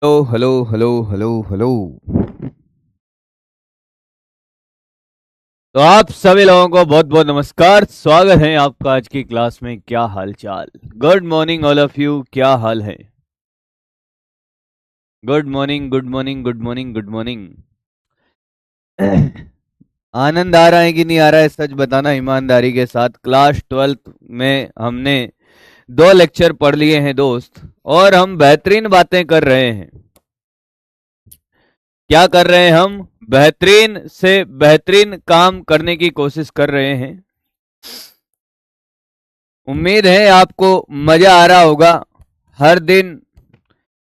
Hello hello hello hello hello. तो आप सभी लोगों को बहुत बहुत नमस्कार। स्वागत है आपका आज की क्लास में। क्या हाल चाल? Good morning all of you. क्या हाल है? Good morning, good morning, good morning, good morning. आनंद आ रहा है कि नहीं आ रहा है? सच बताना ईमानदारी के साथ। क्लास 12th में हमने 2 लेक्चर पढ़ लिए हैं दोस्त, और हम बेहतरीन बातें कर रहे हैं। क्या कर रहे हैं हम? बेहतरीन से बेहतरीन काम करने की कोशिश कर रहे हैं। उम्मीद है आपको मजा आ रहा होगा। हर दिन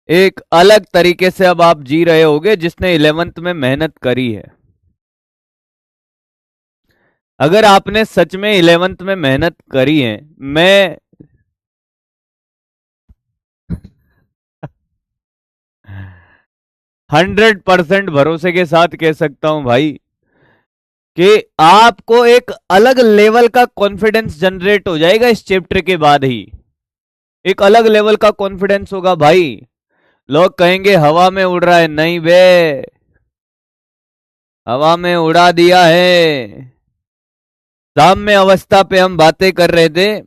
एक अलग तरीके से अब आप जी रहे होगे जिसने 11th में मेहनत करी है। अगर आपने सच में 11th में मेहनत करी है, मैं 100% भरोसे के साथ कह सकता हूं भाई कि आपको एक अलग लेवल का कॉन्फिडेंस जनरेट हो जाएगा इस चैप्टर के बाद ही। एक अलग लेवल का कॉन्फिडेंस होगा भाई। लोग कहेंगे हवा में उड़ रहा है। नहीं बे, हवा में उड़ा दिया है। साम्य अवस्था पे हम बातें कर रहे थे।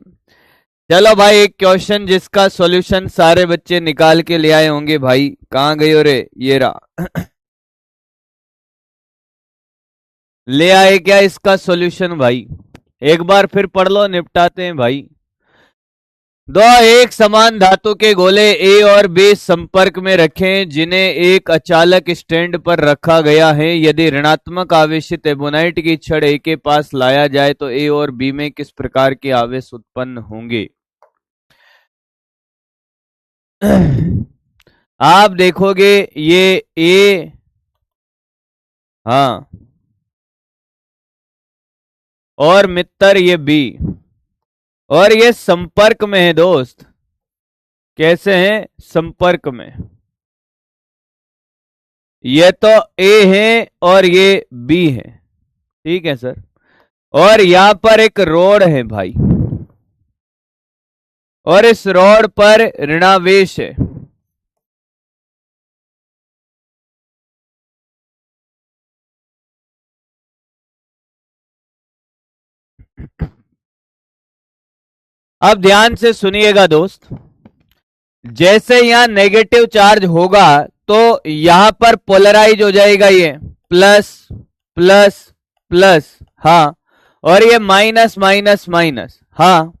चलो भाई, एक क्वेश्चन जिसका सॉल्यूशन सारे बच्चे निकाल के ले आए होंगे। भाई कहाँ गए हो रे? ये रहा। ले आए क्या इसका सॉल्यूशन भाई? एक बार फिर पढ़ लो, निपटाते हैं भाई। दो एक समान धातु के गोले ए और बी संपर्क में रखें, जिन्हें एक अचालक स्टैंड पर रखा गया है। यदि ऋणात्मक आवेशित एबोनाइट की छड़ ए के पास लाया जाए तो ए और बी में किस प्रकार के आवेश उत्पन्न होंगे? आप देखोगे ये ए, हाँ, और मित्र ये बी, और ये संपर्क में है दोस्त। कैसे हैं? संपर्क में। ये तो ए है और ये बी है। ठीक है सर। और यहां पर एक रोड है भाई, और इस रोड पर ऋणावेश है। अब ध्यान से सुनिएगा दोस्त। जैसे यहां नेगेटिव चार्ज होगा तो यहां पर पोलराइज हो जाएगा ये प्लस प्लस प्लस, हाँ, और ये माइनस माइनस माइनस, हाँ।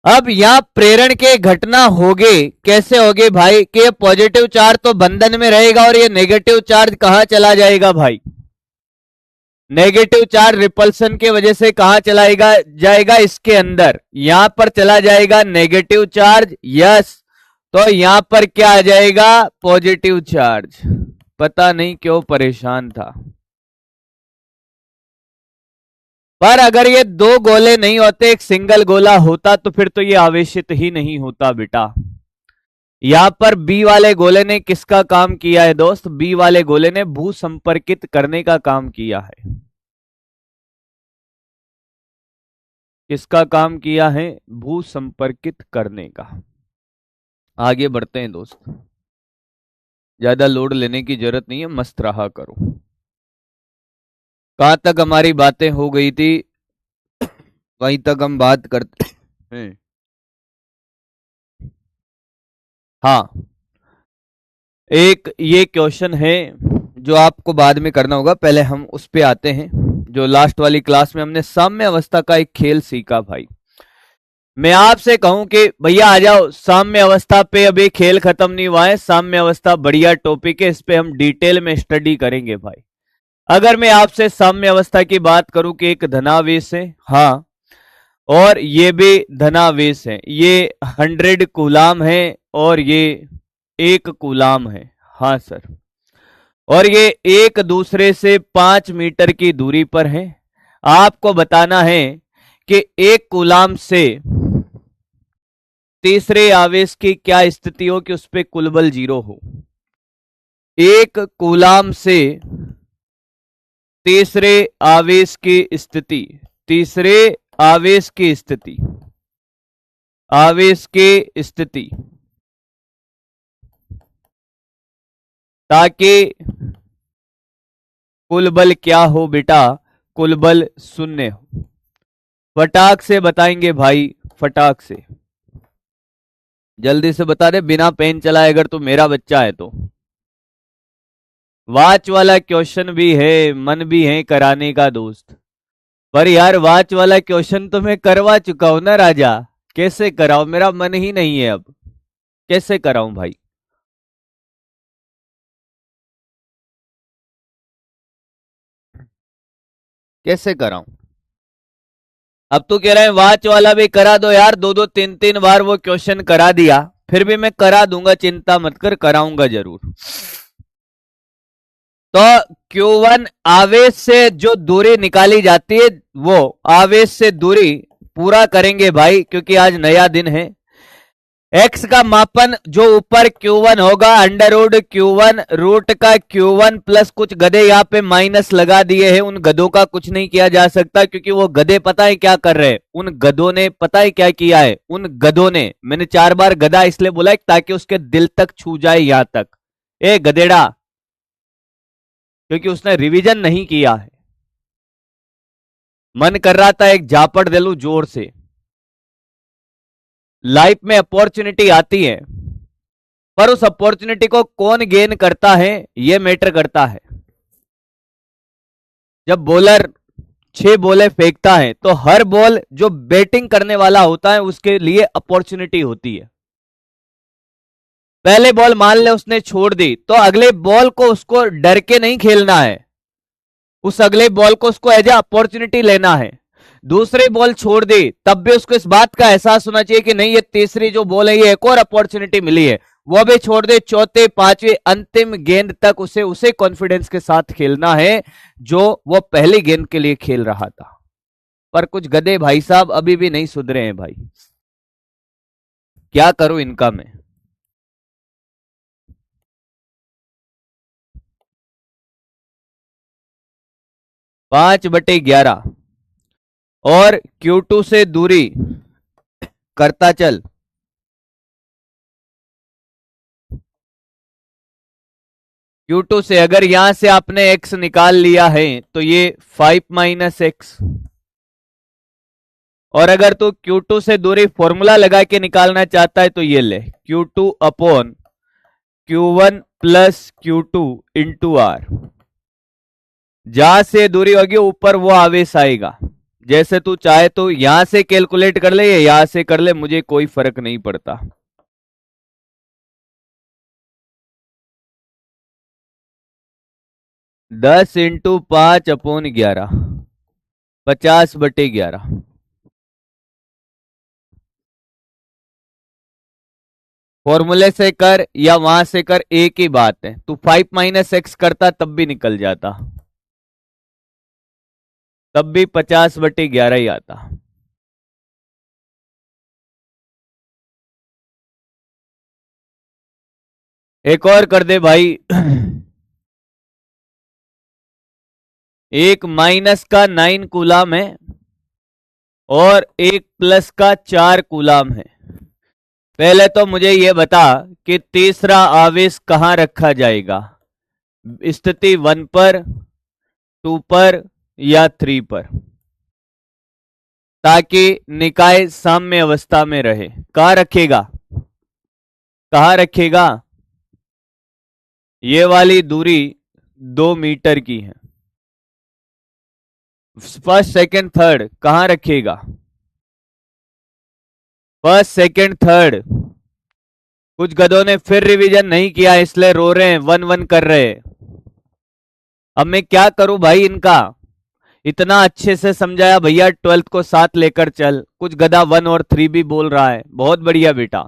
अब यहां प्रेरण के घटना होगे। कैसे होगे भाई? कि ये पॉजिटिव चार्ज तो बंधन में रहेगा और ये नेगेटिव चार्ज कहां चला जाएगा भाई? नेगेटिव चार्ज रिपल्सन की वजह से कहां चलाएगा जाएगा? इसके अंदर। यहां पर चला जाएगा नेगेटिव चार्ज, यस। तो यहां पर क्या आ जाएगा? Positive charge. पता नहीं क्यों परेशान था। पर अगर ये दो गोले नहीं होते, एक सिंगल गोला होता, तो फिर तो ये आवेशित ही नहीं होता बेटा। यहां पर बी वाले गोले ने किसका काम किया है दोस्त? बी वाले गोले ने भू संपर्कित करने का काम किया है। किसका काम किया है? भू संपर्कित करने का। आगे बढ़ते हैं दोस्त। ज्यादा लोड लेने की जरूरत नहीं है, मस्त रहा करो। कहां तक हमारी बातें हो गई थी? वहीं तक हम बात करते हैं। हाँ, एक ये क्वेश्चन है जो आपको बाद में करना होगा। पहले हम उस पे आते हैं जो लास्ट वाली क्लास में हमने साम्य अवस्था का एक खेल सीखा भाई। मैं आपसे कहूं कि भैया आ जाओ साम्य अवस्था पे, अभी खेल खत्म नहीं हुआ है। साम्य अवस्था बढ़िया टॉपिक है, इस पे हम डिटेल में स्टडी करेंगे भाई। अगर मैं आपसे साम्य अवस्था की बात करूं कि एक धनावेश है, हाँ, और ये भी धनावेश है। ये 100 कूलाम है और ये 1 कूलाम है, हाँ सर। और ये एक दूसरे से 5 मीटर की दूरी पर है। आपको बताना है कि 1 कूलाम से तीसरे आवेश की क्या स्थिति हो कि उस पर कुल बल 0 हो। 1 कूलाम से तीसरे आवेश की स्थिति, तीसरे आवेश की स्थिति, आवेश की स्थिति। ताकि कुल बल क्या हो बेटा, कुल बल शून्य हो। फटाक से बताएंगे भाई, फटाक से जल्दी से बता दे, बिना पेन चलाए, अगर तू मेरा बच्चा है तो। वाच वाला क्वेश्चन भी है, मन भी है कराने का दोस्त, पर यार वाच वाला क्वेश्चन तो मैं करवा चुका हूं ना राजा। कैसे कराऊं, मेरा मन ही नहीं है अब, कैसे कराऊं भाई। कैसे कराऊं। अब तो कह रहे हैं वाच वाला भी करा दो यार, दो दो तीन तीन बार वो क्वेश्चन करा दिया, फिर भी मैं करा दूंगा, चिंता मत कर, कराऊंगा जरूर। तो Q1 आवेश से जो दूरी निकाली जाती है, वो आवेश से दूरी पूरा करेंगे भाई, क्योंकि आज नया दिन है। x का मापन जो ऊपर Q1 होगा, अंडर रूट Q1 रूट का Q1 प्लस कुछ गधे यहाँ पे माइनस लगा दिए हैं, उन गधों का कुछ नहीं किया जा सकता, क्योंकि वो गधे पता है क्या कर रहे हैं, उन गधों ने पता है क्या किया है, उन गधों ने, मैंने 4 बार गधा इसलिए बोला है ताकि उसके दिल तक छू जाए यहां तक, ए गधेड़ा, क्योंकि उसने रिवीजन नहीं किया है। मन कर रहा था एक झापड़ दे लूं जोर से। लाइफ में अपॉर्चुनिटी आती है, पर उस अपॉर्चुनिटी को कौन गेन करता है यह मैटर करता है। जब बॉलर 6 बॉलें फेंकता है तो हर बॉल जो बैटिंग करने वाला होता है उसके लिए अपॉर्चुनिटी होती है। पहले बॉल मान ले उसने छोड़ दी, तो अगले बॉल को उसको डर के नहीं खेलना है, उस अगले बॉल को उसको एज ए अपॉर्चुनिटी लेना है। दूसरी बॉल छोड़ दी, तब भी उसको इस बात का एहसास होना चाहिए कि नहीं, ये तीसरी जो बॉल है ये एक और अपॉर्चुनिटी मिली है, वो भी छोड़ दे। चौथे पांचवे अंतिम गेंद तक उसे उसे कॉन्फिडेंस के साथ खेलना है जो वो पहली गेंद के लिए खेल रहा था। पर कुछ गधे भाई साहब अभी भी नहीं सुधरे हैं भाई, क्या करूं इनका मैं। 5/11 और Q2 से दूरी करता चल। Q2 से अगर यहां से आपने x निकाल लिया है तो ये 5 - x, और अगर तू Q2 से दूरी फॉर्मूला लगा के निकालना चाहता है तो ये ले Q2 upon Q1 plus Q2 into R। जहां से दूरी होगी ऊपर वो आवेश आएगा। जैसे तू चाहे तो यहां से कैलकुलेट कर ले या यहां से कर ले, मुझे कोई फर्क नहीं पड़ता। 10 × 5/11 50/11। फॉर्मूले से कर या वहां से कर, एक ही बात है। तू 5 - x करता तब भी निकल जाता, तब भी 50/11 ही आता। एक और कर दे भाई। एक माइनस का 9 कूलाम है और एक प्लस का 4 कूलाम है। पहले तो मुझे यह बता कि तीसरा आवेश कहां रखा जाएगा, स्थिति 1 पर, 2 पर या 3 पर, ताकि निकाय साम्य अवस्था में रहे। कहां रखेगा, कहां रखेगा। ये वाली दूरी 2 मीटर की है। फर्स्ट सेकंड थर्ड कहां रखेगा, फर्स्ट सेकंड थर्ड। कुछ गधों ने फिर रिवीजन नहीं किया इसलिए रो रहे हैं, 1-1 कर रहे हैं। अब मैं क्या करूं भाई इनका, इतना अच्छे से समझाया भैया, 12th को साथ लेकर चल, कुछ गधा 1 और 3 भी बोल रहा है, बहुत बढ़िया बेटा।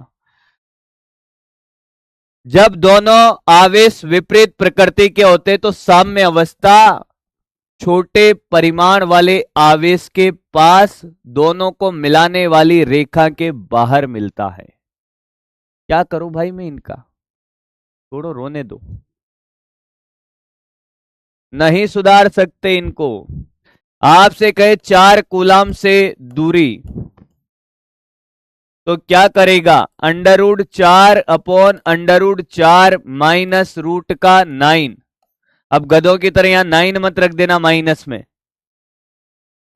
जब दोनों आवेश विपरीत प्रकृति के होते तो साम्य अवस्था छोटे परिमाण वाले आवेश के पास दोनों को मिलाने वाली रेखा के बाहर मिलता है। क्या करूं भाई मैं इनका, छोड़ो रोने दो, नहीं सुधार सकते इनको। आपसे कहे 4 कूलाम से दूरी, तो क्या करेगा, √4/√4 माइनस रूट का 9। अब गधों की तरह यहां 9 मत रख देना माइनस में,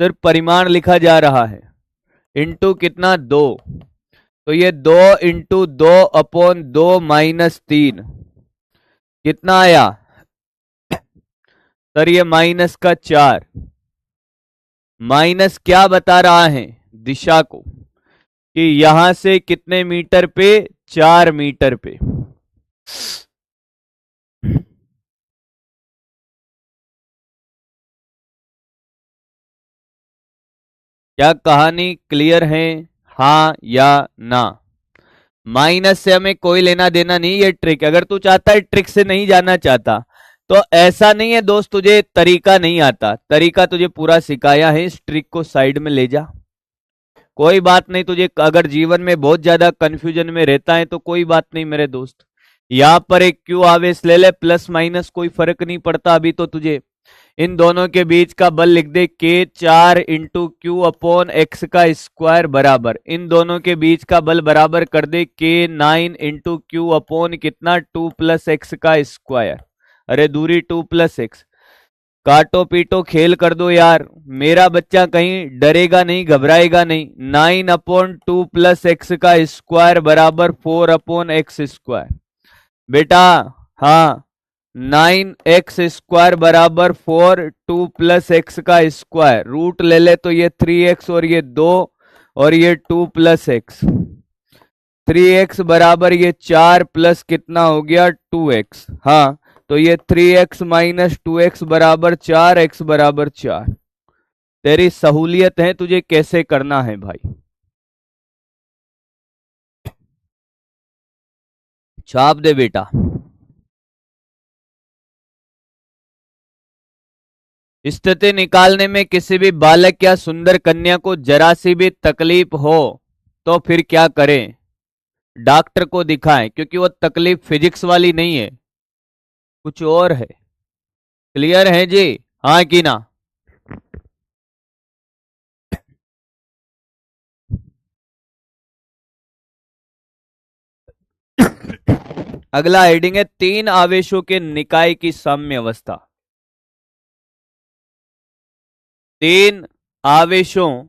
सिर्फ परिमाण लिखा जा रहा है। इंटू कितना, 2। तो ये 2 × 2/2 माइनस 3 कितना आया सर, ये माइनस का 4। माइनस क्या बता रहा है, दिशा को, कि यहां से कितने मीटर पे, 4 मीटर पे। क्या कहानी क्लियर है, हाँ या ना? माइनस से हमें कोई लेना देना नहीं, ये ट्रिक, अगर तू चाहता है ट्रिक से नहीं जाना चाहता तो ऐसा नहीं है दोस्त, तुझे तरीका नहीं आता, तरीका तुझे पूरा सिखाया है, इस ट्रिक को साइड में ले जा, कोई बात नहीं। तुझे अगर जीवन में बहुत ज्यादा कंफ्यूजन में रहता है तो कोई बात नहीं मेरे दोस्त, यहां पर एक क्यू आवेश ले ले, प्लस माइनस कोई फर्क नहीं पड़ता अभी तो तुझे। इन दोनों के बीच का बल लिख दे, K4 × Q/x का स्क्वायर बराबर, इन दोनों के बीच का बल बराबर कर दे K9 × Q/ कितना, 2 + x का स्क्वायर। अरे दूरी 2 + x, काटो पीटो खेल कर दो यार, मेरा बच्चा कहीं डरेगा नहीं, घबराएगा नहीं। 9/2 + x का स्क्वायर बराबर 4/x²। बेटा हाँ, 9x² बराबर 4, 2 + x का स्क्वायर, रूट ले ले तो ये 3x और ये 2 और ये 2 + x, 3x बराबर ये 4 प्लस कितना हो गया, 2x। हाँ, तो ये 3x - 2x बराबर 4, x बराबर 4। तेरी सहूलियत है, तुझे कैसे करना है भाई, छाप दे बेटा। स्थिति निकालने में किसी भी बालक या सुंदर कन्या को जरा सी भी तकलीफ हो तो फिर क्या करें, डॉक्टर को दिखाएं, क्योंकि वो तकलीफ फिजिक्स वाली नहीं है, कुछ और है। क्लियर है जी, हाँ कि ना? अगला हेडिंग है, 3 आवेशों के निकाय की साम्य अवस्था। 3 आवेशों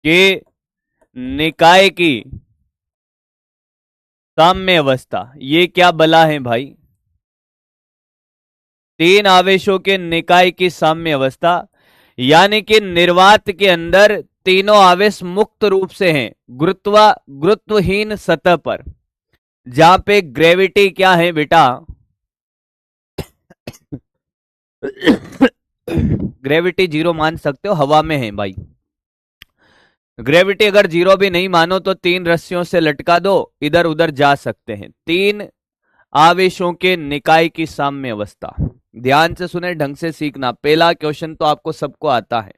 के निकाय की साम्य अवस्था, ये क्या बला है भाई? 3 आवेशों के निकाय की साम्य अवस्था, यानी कि निर्वात के अंदर तीनों आवेश मुक्त रूप से हैं, गुरुत्वहीन सतह पर, जहां पे ग्रेविटी क्या है बेटा, ग्रेविटी 0 मान सकते हो, हवा में है भाई। ग्रेविटी अगर 0 भी नहीं मानो तो 3 रस्सियों से लटका दो, इधर उधर जा सकते हैं। 3 आवेशों के निकाय की साम्य अवस्था, ध्यान से सुने, ढंग से सीखना। पहला क्वेश्चन तो आपको सबको आता है,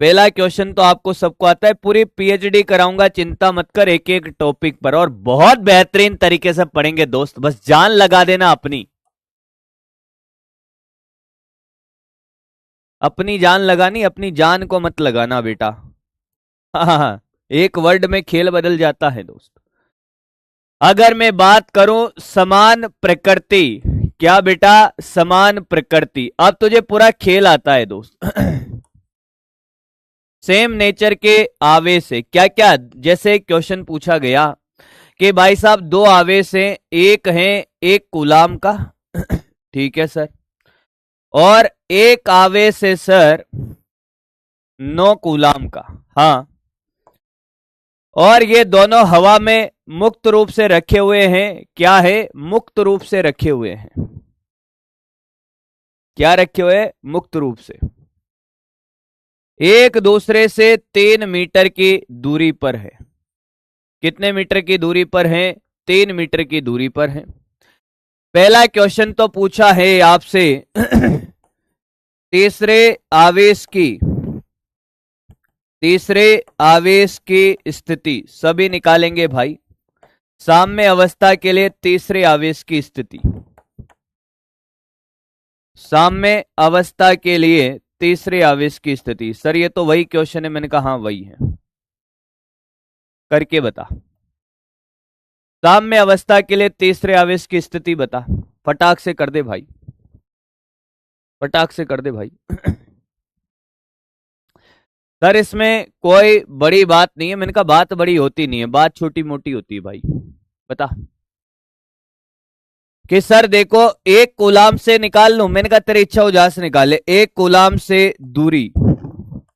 पहला क्वेश्चन तो आपको सबको आता है, पूरी पीएचडी कराऊंगा, चिंता मत कर, एक एक टॉपिक पर, और बहुत बेहतरीन तरीके से पढ़ेंगे दोस्त, बस जान लगा देना अपनी, अपनी जान लगानी, अपनी जान को मत लगाना बेटा। हाँ, एक वर्ड में खेल बदल जाता है दोस्त। अगर मैं बात करूं समान प्रकृति, क्या बेटा, समान प्रकृति, अब तुझे पूरा खेल आता है दोस्त। सेम नेचर के आवेश है, क्या क्या, जैसे क्वेश्चन पूछा गया कि भाई साहब 2 आवेश हैं, एक है 1 कूलाम का, ठीक है सर, और एक आवेश है सर 9 कूलाम का, हाँ, और ये दोनों हवा में मुक्त रूप से रखे हुए हैं, क्या है, मुक्त रूप से रखे हुए हैं, क्या रखे हुए, मुक्त रूप से, एक दूसरे से 3 मीटर की दूरी पर है। कितने मीटर की दूरी पर है, 3 मीटर की दूरी पर है। पहला क्वेश्चन तो पूछा है आपसे तीसरे आवेश की स्थिति, सभी निकालेंगे भाई, साम्य अवस्था के लिए तीसरे आवेश की स्थिति, साम्य अवस्था के लिए तीसरे आवेश की स्थिति। सर ये तो वही क्वेश्चन है। मैंने कहा हाँ वही है। करके बता। साम्य अवस्था के लिए तीसरे आवेश की स्थिति बता। फटाक से कर दे भाई, फटाक से कर दे भाई। सर इसमें कोई बड़ी बात नहीं है। मैंने कहा बात बड़ी होती नहीं है, बात छोटी मोटी होती है भाई। बता कि सर देखो एक कूलाम से निकाल लूं। मैंने कहा तेरी इच्छा हो जहां से निकाले। एक कूलाम से दूरी,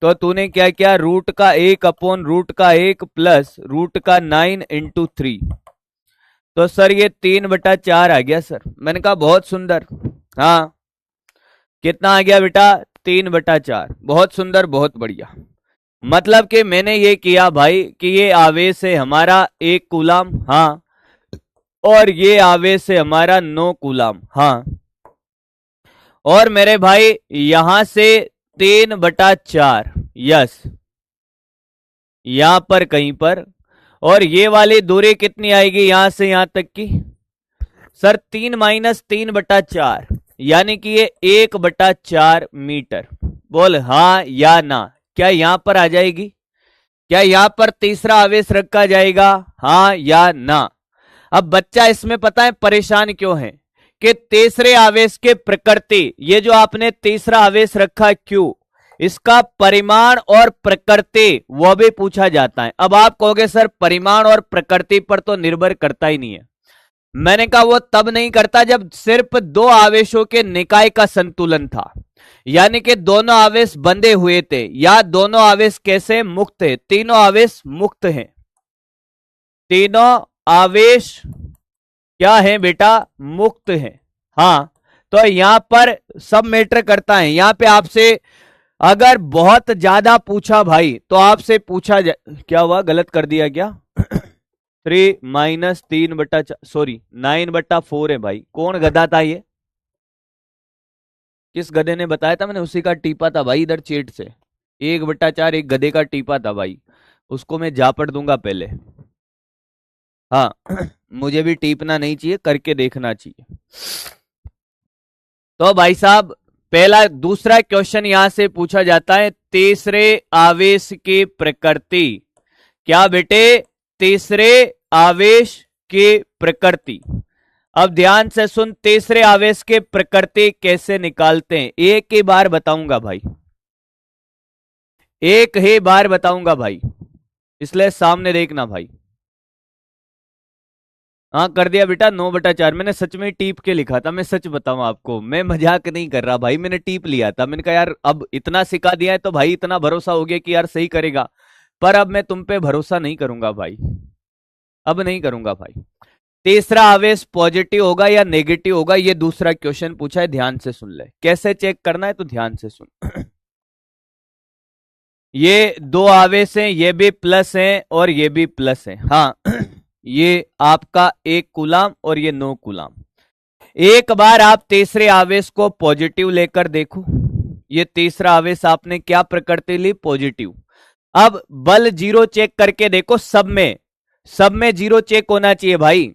तो तूने क्या किया, रूट का 1 अपॉन रूट का 1 प्लस रूट का 9 इंटू 3। तो सर ये 3/4 आ गया सर। मैंने कहा बहुत सुंदर। हाँ कितना आ गया बेटा, 3/4। बहुत सुंदर, बहुत बढ़िया। मतलब कि मैंने ये किया भाई कि ये आवेश है हमारा 1 कूलाम, हाँ, और ये आवेश है हमारा 9 कूलाम, हाँ। और मेरे भाई यहां से 3/4, यस, यहां पर कहीं पर। और ये वाली दूरी कितनी आएगी यहां से यहां तक की, सर 3 माइनस 3/4, यानी कि ये 1/4 मीटर। बोल हाँ या ना, क्या यहां पर आ जाएगी? क्या यहां पर तीसरा आवेश रखा जाएगा, हाँ या ना? अब बच्चा इसमें पता है परेशान क्यों है कि तीसरे आवेश के प्रकृति, ये जो आपने तीसरा आवेश रखा क्यों, इसका परिमाण और प्रकृति वह भी पूछा जाता है। अब आप कहोगे सर परिमाण और प्रकृति पर तो निर्भर करता ही नहीं है। मैंने कहा वो तब नहीं करता जब सिर्फ 2 आवेशों के निकाय का संतुलन था, यानी कि दोनों आवेश बंधे हुए थे, या दोनों आवेश कैसे मुक्त है, तीनों आवेश मुक्त हैं। तीनों आवेश क्या है बेटा, मुक्त है। हाँ तो यहां पर सब मैटर करता है। यहां पे आपसे अगर बहुत ज्यादा पूछा भाई तो आपसे पूछा क्या हुआ, गलत कर दिया क्या? 3 माइनस 3/4, सॉरी 9/4 है भाई। कौन गधा था ये, किस गधे ने बताया था? मैंने उसी का टीपा था भाई इधर चेट से। 1/4 एक गधे का टीपा था भाई, उसको मैं झापड़ दूंगा पहले। हाँ मुझे भी टीपना नहीं चाहिए, करके देखना चाहिए। तो भाई साहब पहला, दूसरा क्वेश्चन यहां से पूछा जाता है तीसरे आवेश की प्रकृति। क्या बेटे, तीसरे आवेश की प्रकृति। अब ध्यान से सुन, तीसरे आवेश के प्रकृति कैसे निकालते हैं, एक ही बार बताऊंगा भाई, एक ही बार बताऊंगा भाई, इसलिए सामने देखना भाई। हाँ कर दिया बेटा, 9/4। मैंने सच में टीप के लिखा था, मैं सच बताऊं आपको, मैं मजाक नहीं कर रहा भाई, मैंने टीप लिया था। मैंने कहा यार अब इतना सिखा दिया है तो भाई इतना भरोसा हो गया कि यार सही करेगा, पर अब मैं तुम पे भरोसा नहीं करूंगा भाई, अब नहीं करूंगा भाई। तीसरा आवेश पॉजिटिव होगा या नेगेटिव होगा, ये दूसरा क्वेश्चन पूछा है, ध्यान से सुन ले। कैसे चेक करना है तो ध्यान से सुन। ये 2 आवेश हैं, ये भी प्लस हैं और ये भी प्लस हैं, हाँ। ये आपका 1 कूलाम और ये 9 कूलाम। एक बार आप तीसरे आवेश को पॉजिटिव लेकर देखो। ये तीसरा आवेश आपने क्या प्रकृति ली, पॉजिटिव। अब बल 0 चेक करके देखो, सब में 0 चेक होना चाहिए भाई।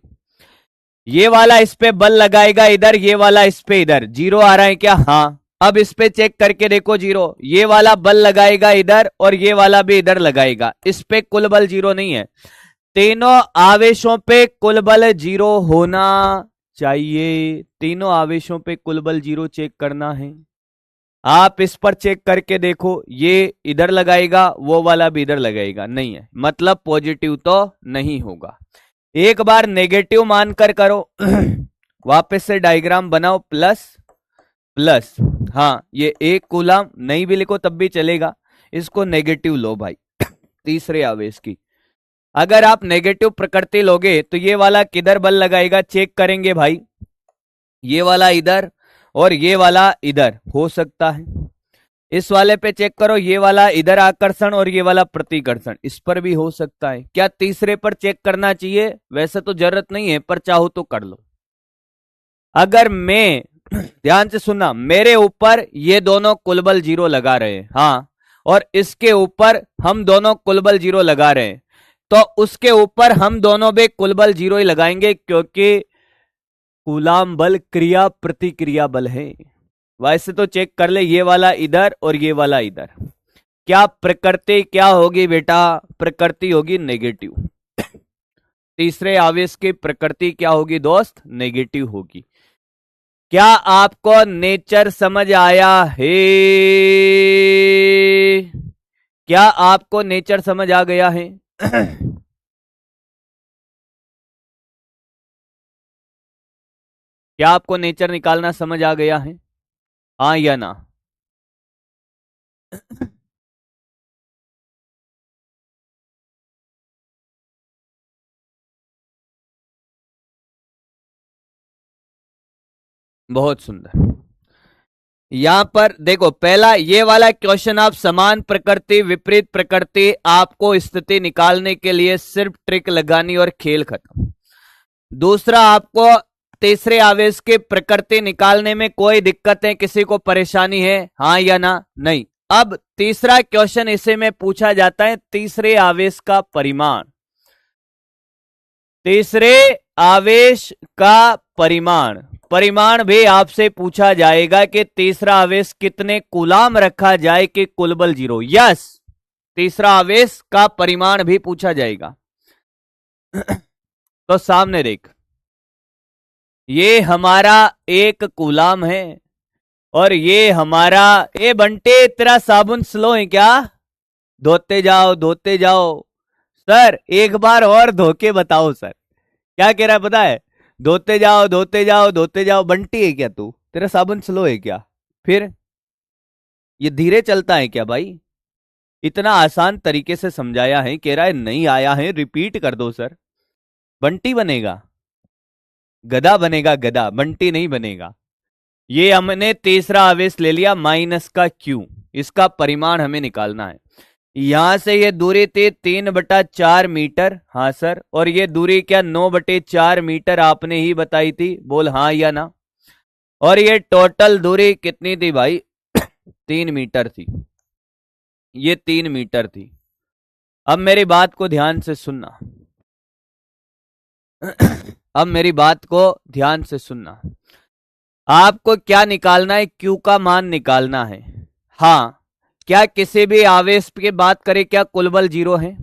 ये वाला इस पे बल लगाएगा इधर, ये वाला इस पे इधर, 0 आ रहा है क्या? हाँ। अब इस पे चेक करके देखो 0, ये वाला बल लगाएगा इधर और ये वाला भी इधर लगाएगा, इस पे कुल बल 0 नहीं है। तीनों आवेशों पे कुल बल 0 होना चाहिए, तीनों आवेशों पे कुल बल 0 चेक करना है। आप इस पर चेक करके देखो, ये इधर लगाएगा, वो वाला भी इधर लगाएगा, नहीं है, मतलब पॉजिटिव तो नहीं होगा। एक बार नेगेटिव मानकर करो। वापस से डायग्राम बनाओ, प्लस प्लस, हाँ ये 1 कूलाम, नहीं भी लिखो तब भी चलेगा, इसको नेगेटिव लो भाई। तीसरे आवेश की अगर आप नेगेटिव प्रकृति लोगे तो ये वाला किधर बल लगाएगा, चेक करेंगे भाई। ये वाला इधर और ये वाला इधर हो सकता है। इस वाले पे चेक करो, ये वाला इधर आकर्षण और ये वाला प्रतिकर्षण, इस पर भी हो सकता है। क्या तीसरे पर चेक करना चाहिए? वैसे तो जरूरत नहीं है, पर चाहो तो कर लो। अगर मैं, ध्यान से सुनना, मेरे ऊपर ये दोनों कुल बल 0 लगा रहे हैं, हाँ, और इसके ऊपर हम दोनों कुल बल 0 लगा रहे हैं, तो उसके ऊपर हम दोनों भी कुल बल 0 ही लगाएंगे, क्योंकि कूलाम बल क्रिया प्रतिक्रिया बल है। वैसे तो चेक कर ले, ये वाला इधर और ये वाला इधर। क्या प्रकृति क्या होगी बेटा? प्रकृति होगी नेगेटिव। तीसरे आवेश की प्रकृति क्या होगी दोस्त? नेगेटिव होगी। क्या आपको नेचर समझ आया है? क्या आपको नेचर समझ आ गया है? क्या आपको नेचर निकालना समझ आ गया है? हाँ या ना? बहुत सुंदर। यहां पर देखो, पहला ये वाला क्वेश्चन आप समान प्रकृति विपरीत प्रकृति, आपको स्थिति निकालने के लिए सिर्फ ट्रिक लगानी और खेल खत्म। दूसरा, आपको तीसरे आवेश की प्रकृति निकालने में कोई दिक्कत है? किसी को परेशानी है? हाँ या ना? नहीं। अब तीसरा क्वेश्चन इसे में पूछा जाता है तीसरे आवेश का परिमाण। तीसरे आवेश का परिमाण भी आपसे पूछा जाएगा कि तीसरा आवेश कितने कूलाम रखा जाए कि कुल बल 0। यस, तीसरा आवेश का परिमाण भी पूछा जाएगा। तो सामने देख, ये हमारा 1 कूलाम है और ये हमारा, ए बंटे तेरा साबुन स्लो है क्या? धोते जाओ धोते जाओ। सर एक बार और धो के बताओ सर, क्या कह रहा है पता है? धोते जाओ धोते जाओ धोते जाओ। बंटी है क्या तू? तेरा साबुन स्लो है क्या? फिर ये धीरे चलता है क्या भाई? इतना आसान तरीके से समझाया है, कह रहा है नहीं आया है, रिपीट कर दो सर। बंटी बनेगा? गधा बनेगा गधा, बंटी नहीं बनेगा। ये हमने तीसरा आवेश ले लिया माइनस का क्यू, इसका परिमाण हमें निकालना है। यहां से ये दूरी थी 3/4 मीटर। हाँ सर। और ये दूरी क्या 9/4 मीटर आपने ही बताई थी, बोल हाँ या ना? और ये टोटल दूरी कितनी थी भाई? 3 मीटर थी। ये 3 मीटर थी। अब मेरी बात को ध्यान से सुनना। अब मेरी बात को ध्यान से सुनना। आपको क्या निकालना है? क्यू का मान निकालना है। हाँ, क्या किसी भी आवेश की बात करें क्या कुल बल 0 है?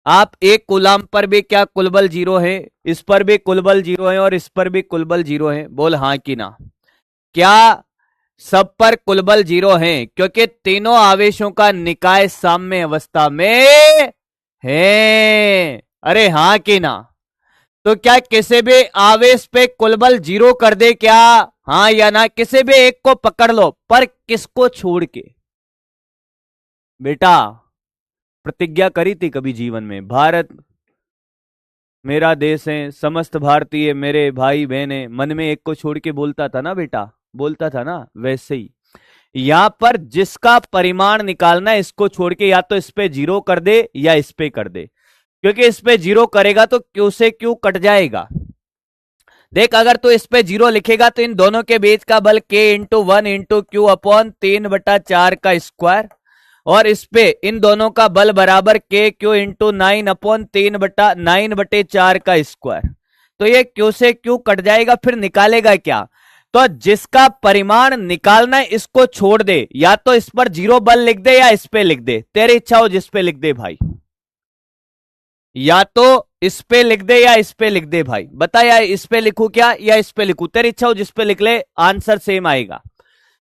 आप 1 कूलाम पर भी क्या कुल बल 0 है? इस पर भी कुल बल 0 है और इस पर भी कुल बल 0 है, बोल हाँ कि ना? क्या सब पर कुल बल 0 है? क्योंकि तीनों आवेशों का निकाय साम्य अवस्था में है। अरे हाँ कि ना? तो क्या किसी भी आवेश पे कुल बल 0 कर दे क्या? हाँ या ना? किसी भी एक को पकड़ लो, पर किसको छोड़ के? बेटा प्रतिज्ञा करी थी कभी जीवन में, भारत मेरा देश है, समस्त भारतीय मेरे भाई बहन है, मन में एक को छोड़ के बोलता था ना बेटा, बोलता था ना? वैसे ही यहां पर जिसका परिमाण निकालना है, इसको छोड़ के या तो इस पे 0 कर दे या इस पे कर दे, क्योंकि इस पे 0 करेगा तो क्यू से क्यू कट जाएगा। देख, अगर तू इस पे 0 लिखेगा तो इन दोनों के बीच का बल k into 1 into Q upon 3/4 का स्क्वायर, और इस पे इन दोनों का बल बराबर k क्यू इंटू 9 अपॉन 9/4 का स्क्वायर। तो ये क्यू से क्यू कट जाएगा। फिर निकालेगा क्या? तो जिसका परिमाण निकालना है इसको छोड़ दे, या तो इस पर 0 बल लिख दे या इस पे लिख दे, तेरी इच्छा हो जिस पे लिख दे भाई। या तो इस पे लिख दे या इस पे लिख दे भाई, बता या इस पे लिखूं क्या या इस पे लिखूं, तेरी इच्छा हो जिस पे लिख ले, आंसर सेम आएगा।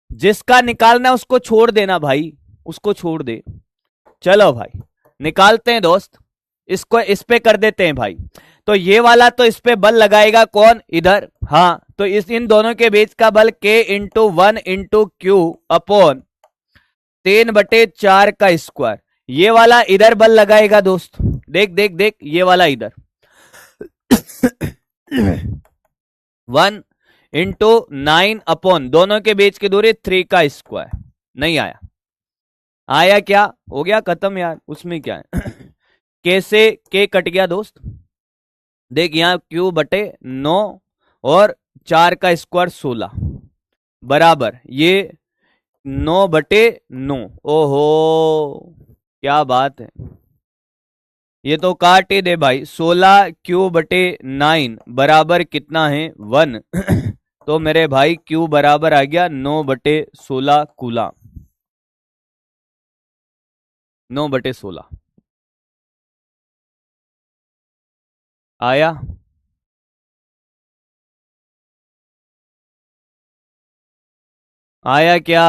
जिसका निकालना है उसको छोड़ देना भाई, उसको छोड़ दे। चलो भाई निकालते हैं दोस्त, इसको इस पे कर देते हैं भाई। तो ये वाला तो इस पे बल लगाएगा कौन? इधर। हाँ, तो इन दोनों के बीच का बल k into 1 into Q upon 3/4 का स्क्वायर। ये वाला इधर बल लगाएगा दोस्त, देख देख देख, ये वाला इधर 1 इंटू 9 अपॉन दोनों के बीच की दूरी 3 का स्क्वायर। नहीं आया? आया क्या? हो गया खत्म यार, उसमें क्या है। कैसे के कट गया दोस्त? देख यहां क्यू बटे 9 और 4 का स्क्वायर 16 बराबर ये 9/9। ओहो क्या बात है, ये तो काट ही दे भाई। 16 क्यू बटे 9 बराबर कितना है? 1। तो मेरे भाई Q बराबर आ गया 9/16 कूलाम। 9/16 आया। आया क्या?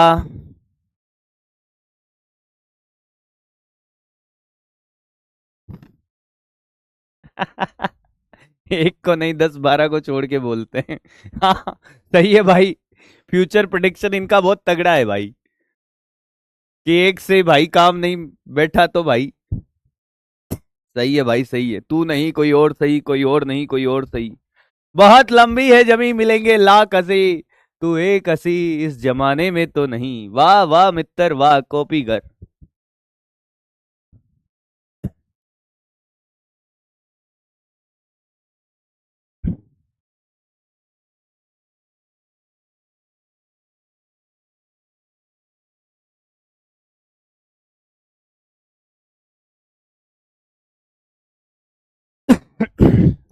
एक को नहीं 10-12 को छोड़ के बोलते हैं। हाँ सही है भाई। फ्यूचर प्रेडिक्शन इनका बहुत तगड़ा है भाई, कि एक से भाई काम नहीं बैठा तो भाई। सही है भाई, सही है। तू नहीं कोई और सही, कोई और नहीं कोई और सही। बहुत लंबी है जमी मिलेंगे लाख हंसी, तू एक हंसी इस जमाने में तो नहीं। वाह वाह मित्र वाह, कॉपी कर।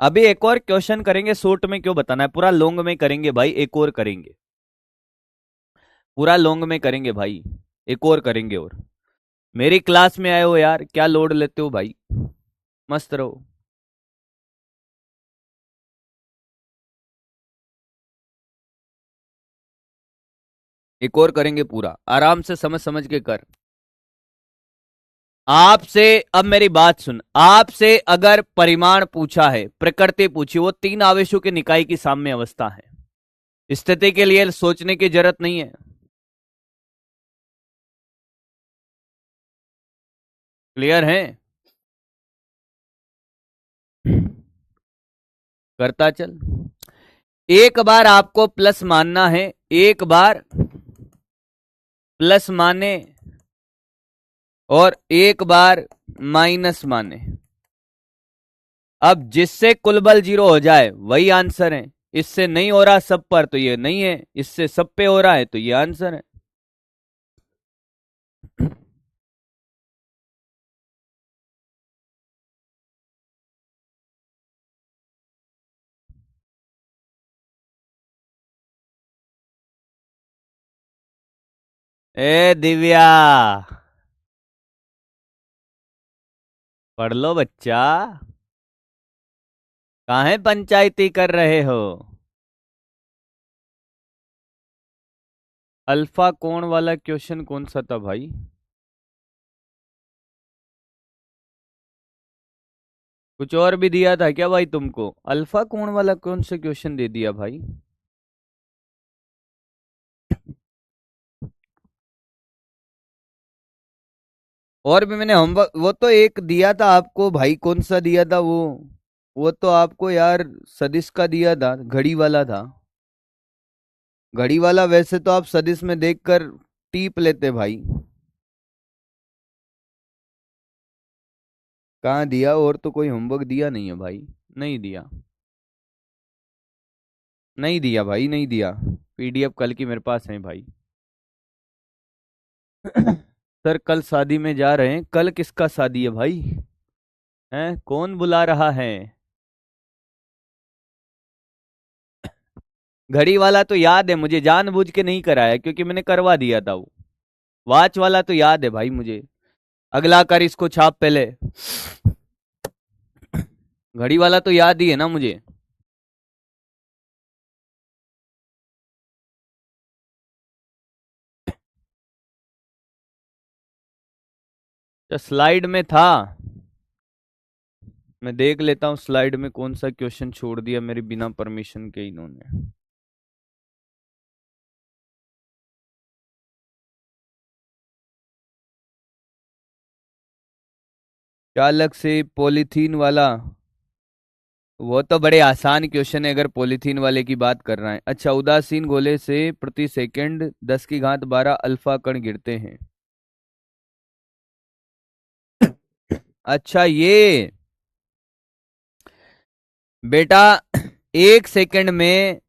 अभी एक और क्वेश्चन करेंगे, शॉर्ट में क्यों बताना है, पूरा लॉन्ग में करेंगे भाई, एक और करेंगे। पूरा लॉन्ग में करेंगे भाई, एक और करेंगे। और मेरी क्लास में आए हो यार, क्या लोड लेते हो भाई, मस्त रहो। एक और करेंगे पूरा, आराम से समझ समझ के कर। आपसे अब मेरी बात सुन, आपसे अगर परिमाण पूछा है, प्रकृति पूछी, वो तीन आवेशों के निकाय की साम्य अवस्था है। स्थिति के लिए सोचने की जरूरत नहीं है। क्लियर है? करता चल। एक बार आपको प्लस मानना है, एक बार प्लस माने और एक बार माइनस माने। अब जिससे कुल बल 0 हो जाए वही आंसर है। इससे नहीं हो रहा सब पर तो ये नहीं है, इससे सब पे हो रहा है तो ये आंसर है। ए दिव्या, पढ़ लो बच्चा, काहे पंचायती कर रहे हो। अल्फा कोण वाला क्वेश्चन कौन सा था भाई? कुछ और भी दिया था क्या भाई तुमको? अल्फा कोण वाला कौन सा क्वेश्चन दे दिया भाई? और भी मैंने होमवर्क, वो तो एक दिया था आपको भाई, कौन सा दिया था वो तो आपको यार सदिश का दिया था, घड़ी वाला था। घड़ी वाला वैसे तो आप सदिश में देखकर टीप लेते भाई। कहाँ दिया? और तो कोई होमवर्क दिया नहीं है भाई, नहीं दिया। नहीं दिया भाई, नहीं दिया। पीडीएफ कल की मेरे पास है भाई। सर कल शादी में जा रहे हैं। कल किसका शादी है भाई? हैं, कौन बुला रहा है? घड़ी वाला तो याद है मुझे, जानबूझ के नहीं कराया क्योंकि मैंने करवा दिया था वो। वॉच वाला तो याद है भाई मुझे। अगला कर इसको छाप पहले। घड़ी वाला तो याद ही है ना मुझे। तो स्लाइड में था, मैं देख लेता हूँ स्लाइड में कौन सा क्वेश्चन छोड़ दिया मेरे बिना परमिशन के इन्होंने। क्या अलग से पॉलीथीन वाला? वो तो बड़े आसान क्वेश्चन है अगर पॉलीथीन वाले की बात कर रहा है। अच्छा, उदासीन गोले से प्रति सेकंड 10⁻12 अल्फा कण गिरते हैं। अच्छा ये बेटा, 1 सेकंड में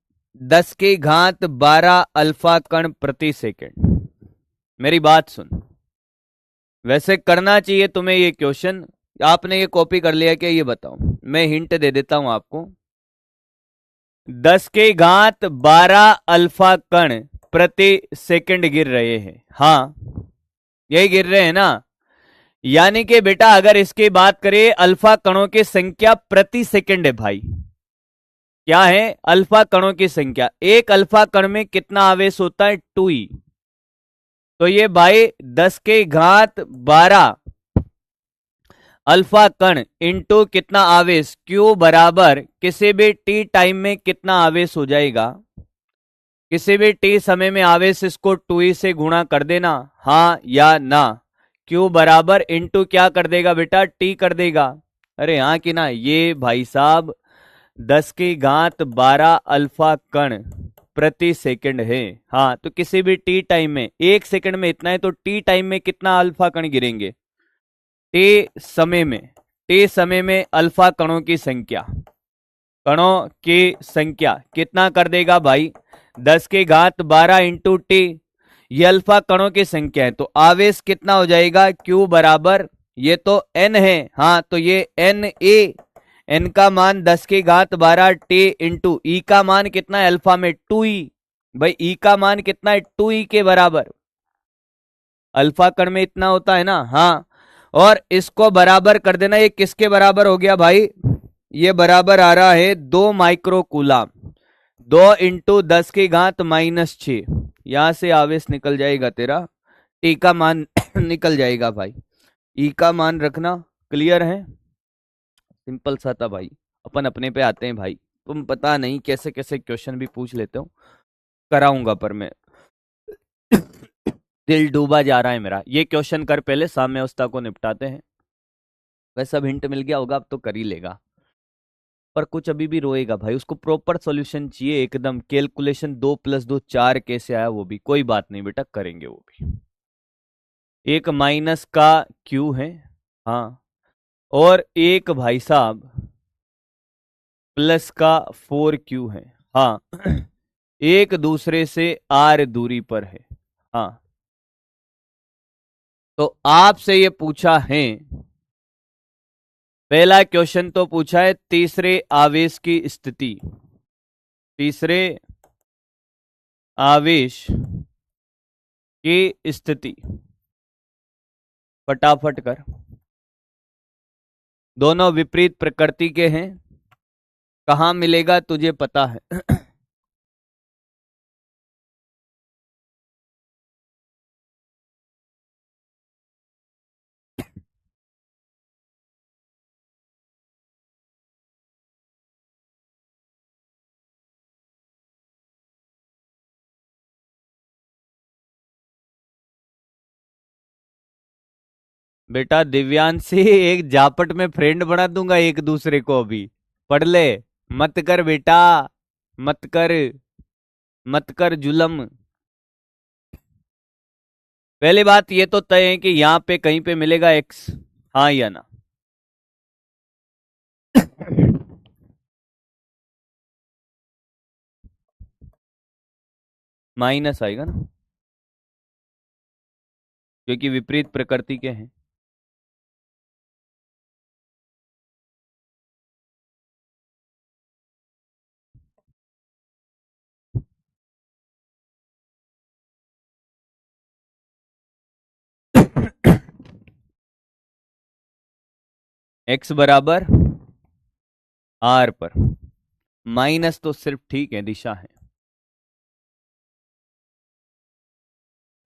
10⁻12 अल्फा कण प्रति सेकंड। मेरी बात सुन, वैसे करना चाहिए तुम्हें ये क्वेश्चन। आपने ये कॉपी कर लिया क्या, ये बताओ? मैं हिंट दे देता हूं आपको। 10 के घात 12 अल्फा कण प्रति सेकंड गिर रहे हैं। हाँ, यही गिर रहे हैं ना। यानी कि बेटा अगर इसकी बात करें, अल्फा कणों की संख्या प्रति सेकंड है भाई। क्या है? अल्फा कणों की संख्या। एक अल्फा कण में कितना आवेश होता है? 2e। तो ये भाई 10 के घात 12 अल्फा कण इंटू कितना आवेश Q बराबर किसी भी t टाइम में कितना आवेश हो जाएगा? किसी भी t समय में आवेश इसको 2e से गुणा कर देना, हाँ या ना। Q बराबर इंटू क्या कर देगा बेटा? t कर देगा। अरे हाँ कि ना। ये भाई साहब 10 की घात 12 अल्फा कण प्रति सेकंड है। हाँ, तो किसी भी टी टाइम में, एक सेकंड में इतना है, तो टी टाइम में कितना अल्फा कण गिरेंगे? टी समय में अल्फा कणों की संख्या कितना कर देगा भाई? 10 की घात 12 इंटू टी। ये अल्फा कणों की संख्या है, तो आवेश कितना हो जाएगा? Q बराबर, ये तो n है, हाँ, तो ये n का मान 10 की घात 12 टी इंटू ई का मान कितना है अल्फा में? 2e। भाई ई का मान कितना है? 2e के बराबर। अल्फा कण में इतना होता है ना, हाँ। और इसको बराबर कर देना। ये किसके बराबर हो गया भाई? ये बराबर आ रहा है 2 माइक्रोकूलम। 2 इंटू 10 की घात -6। यहां से आवेश निकल जाएगा तेरा, टी का मान निकल जाएगा भाई। ई का मान रखना। क्लियर है? सिंपल सा था भाई। अपन अपने पे आते हैं भाई। तुम पता नहीं कैसे कैसे क्वेश्चन भी पूछ लेते हो। कराऊंगा पर मैं दिल डूबा जा रहा है मेरा। ये क्वेश्चन कर पहले, साम्य अवस्था को निपटाते हैं। वैसे अब हिंट मिल गया होगा, अब तो कर ही लेगा। पर कुछ अभी भी रोएगा भाई। उसको प्रॉपर सॉल्यूशन चाहिए एकदम। कैलकुलेशन 2 + 2 4 कैसे आया वो भी। कोई बात नहीं बेटा, करेंगे वो भी। एक माइनस का Q है, हाँ, और एक भाई साहब प्लस का 4Q है, हाँ। एक दूसरे से R दूरी पर है, हाँ। तो आपसे ये पूछा है, पहला क्वेश्चन तो पूछा है तीसरे आवेश की स्थिति। तीसरे आवेश की स्थिति फटाफट कर। दोनों विपरीत प्रकृति के हैं। कहां मिलेगा तुझे पता है? बेटा दिव्यांश से एक जापट में फ्रेंड बना दूंगा एक दूसरे को। अभी पढ़ ले। मत कर बेटा, मत कर, मत कर जुलम। पहली बात ये तो तय है कि यहां पे कहीं पे मिलेगा x, हाँ या ना? माइनस आएगा ना, क्योंकि विपरीत प्रकृति के हैं। x बराबर r पर। माइनस तो सिर्फ ठीक है, दिशा है।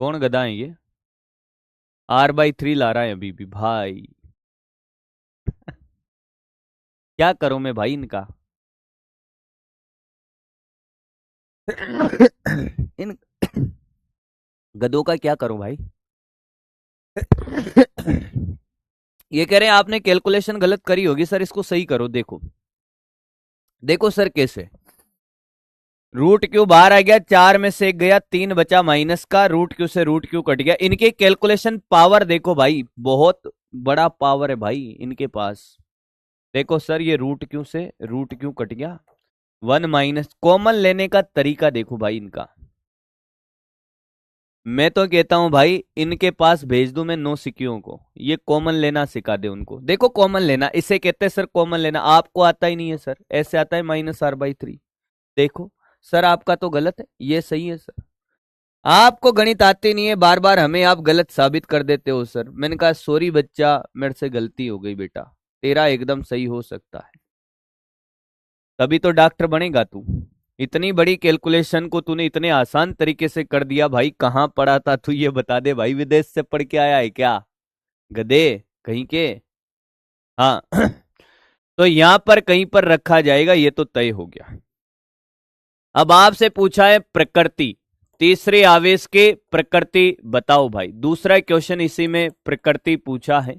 कौन गधा है ये? r/3 ला रहा है अभी भी भाई। क्या करूं मैं भाई इनका? इन गधों का क्या करूं भाई? ये कह रहे हैं आपने कैलकुलेशन गलत करी होगी सर, इसको सही करो। देखो देखो सर कैसे। √Q बाहर आ गया, 4 में से 1 गया, 3 बचा माइनस का। √Q से √Q कट गया। इनके कैलकुलेशन पावर देखो भाई, बहुत बड़ा पावर है भाई इनके पास। देखो सर, ये √Q से √Q कट गया। 1 माइनस कॉमन लेने का तरीका देखो भाई इनका। मैं तो कहता हूं भाई इनके पास भेज दूं मैं नौसिखियों को, ये कॉमन लेना सिखा दे उनको। देखो कॉमन लेना, इसे कहते हैं सर कॉमन लेना। आपको आता ही नहीं है सर, ऐसे आता है -r/3। देखो सर आपका तो गलत है, ये सही है सर। आपको गणित आते नहीं है, बार बार हमें आप गलत साबित कर देते हो सर। मैंने कहा सॉरी बच्चा, मेरे से गलती हो गई बेटा, तेरा एकदम सही हो सकता है, तभी तो डॉक्टर बनेगा तू। इतनी बड़ी कैलकुलेशन को तूने इतने आसान तरीके से कर दिया भाई। कहाँ पढ़ा था तू, ये बता दे भाई, विदेश से पढ़ के आया है क्या, गधे कहीं के। हाँ तो यहां पर कहीं पर रखा जाएगा, ये तो तय हो गया। अब आपसे पूछा है प्रकृति, तीसरे आवेश के प्रकृति बताओ भाई। दूसरा क्वेश्चन इसी में प्रकृति पूछा है।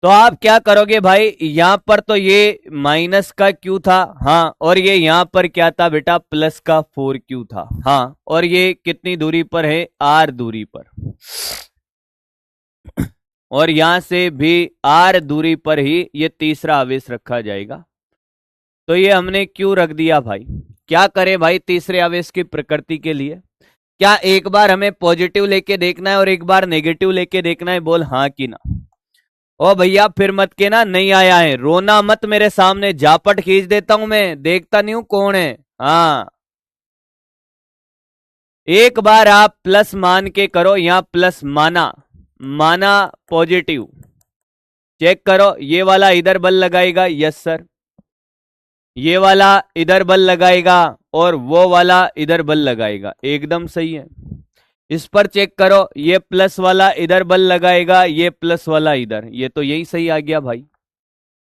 तो आप क्या करोगे भाई, यहां पर तो ये माइनस का क्यू था, हाँ, और ये यहां पर क्या था बेटा, प्लस का 4Q था, हाँ, और ये कितनी दूरी पर है, R दूरी पर, और यहां से भी R दूरी पर ही ये तीसरा आवेश रखा जाएगा। तो ये हमने क्यू रख दिया भाई। क्या करें भाई तीसरे आवेश की प्रकृति के लिए, क्या एक बार हमें पॉजिटिव लेके देखना है और एक बार नेगेटिव लेके देखना है, बोल हाँ कि ना। ओ भैया फिर मत के ना, नहीं आया है, रोना मत मेरे सामने, झापट खींच देता हूं मैं, देखता नहीं हूं कौन है। हाँ एक बार आप प्लस मान के करो, यहां प्लस माना, माना पॉजिटिव, चेक करो, ये वाला इधर बल लगाएगा, यस सर, ये वाला इधर बल लगाएगा और वो वाला इधर बल लगाएगा, एकदम सही है। इस पर चेक करो, ये प्लस वाला इधर बल लगाएगा, ये प्लस वाला इधर, ये तो यही सही आ गया भाई,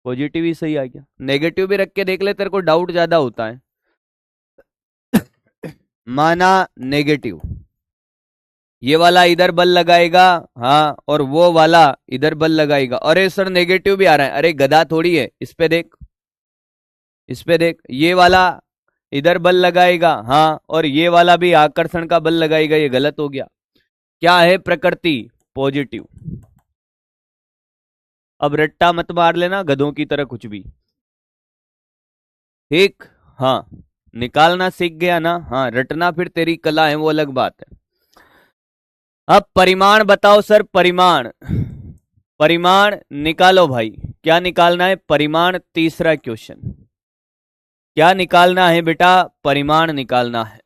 पॉजिटिव ही सही आ गया। नेगेटिव भी रख के देख ले, तेरे को डाउट ज्यादा होता है। माना नेगेटिव, ये वाला इधर बल लगाएगा, हाँ, और वो वाला इधर बल लगाएगा। अरे सर नेगेटिव भी आ रहा है, अरे गधा थोड़ी है, इस पे देख, इस पे देख, ये वाला इधर बल लगाएगा, हाँ, और ये वाला भी आकर्षण का बल लगाएगा, ये गलत हो गया। क्या है प्रकृति, पॉजिटिव। अब रट्टा मत मार लेना गधों की तरह कुछ भी, ठीक। हाँ निकालना सीख गया ना, हाँ, रटना फिर तेरी कला है, वो अलग बात है। अब परिमाण बताओ सर, परिमाण, परिमाण निकालो भाई। क्या निकालना है परिमाण, तीसरा क्वेश्चन, क्या निकालना है बेटा, परिमाण निकालना है।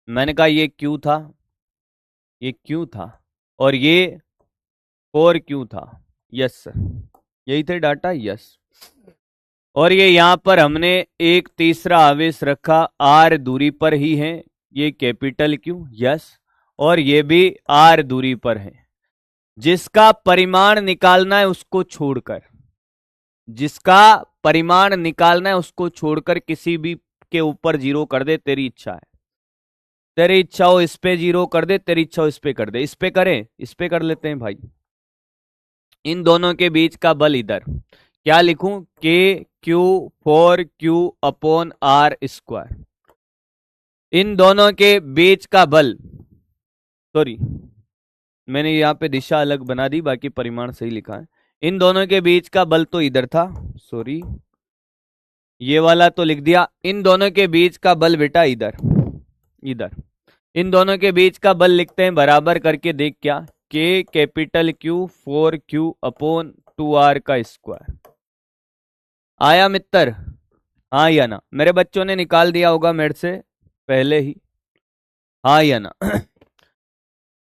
मैंने कहा ये क्यू था, ये क्यू था, और ये 4Q था, यस सर, यही थे डाटा, यस। और ये यहां पर हमने एक तीसरा आवेश रखा, R दूरी पर ही है, ये कैपिटल Q, यस, और ये भी R दूरी पर है। जिसका परिमाण निकालना है उसको छोड़कर, जिसका परिमाण निकालना है उसको छोड़कर किसी भी के ऊपर जीरो कर दे, तेरी इच्छा है, तेरी इच्छा हो इस पे जीरो कर दे, तेरी इच्छा हो इस पे कर दे, इस पे करें, इस पे कर लेते हैं भाई। इन दोनों के बीच का बल इधर, क्या लिखूं, KQ4Q/R²। इन दोनों के बीच का बल, सॉरी मैंने यहाँ पे दिशा अलग बना दी, बाकी परिमाण सही लिखा है। इन दोनों के बीच का बल तो इधर था, सॉरी ये वाला तो लिख दिया, इन दोनों के बीच का बल बेटा इधर, इधर, इन दोनों के बीच का बल लिखते हैं, बराबर करके देख, क्या K∞Q4Q/2R²। आया मित्र, हाँ या ना, मेरे बच्चों ने निकाल दिया होगा मेरे से पहले ही, हाँ या ना।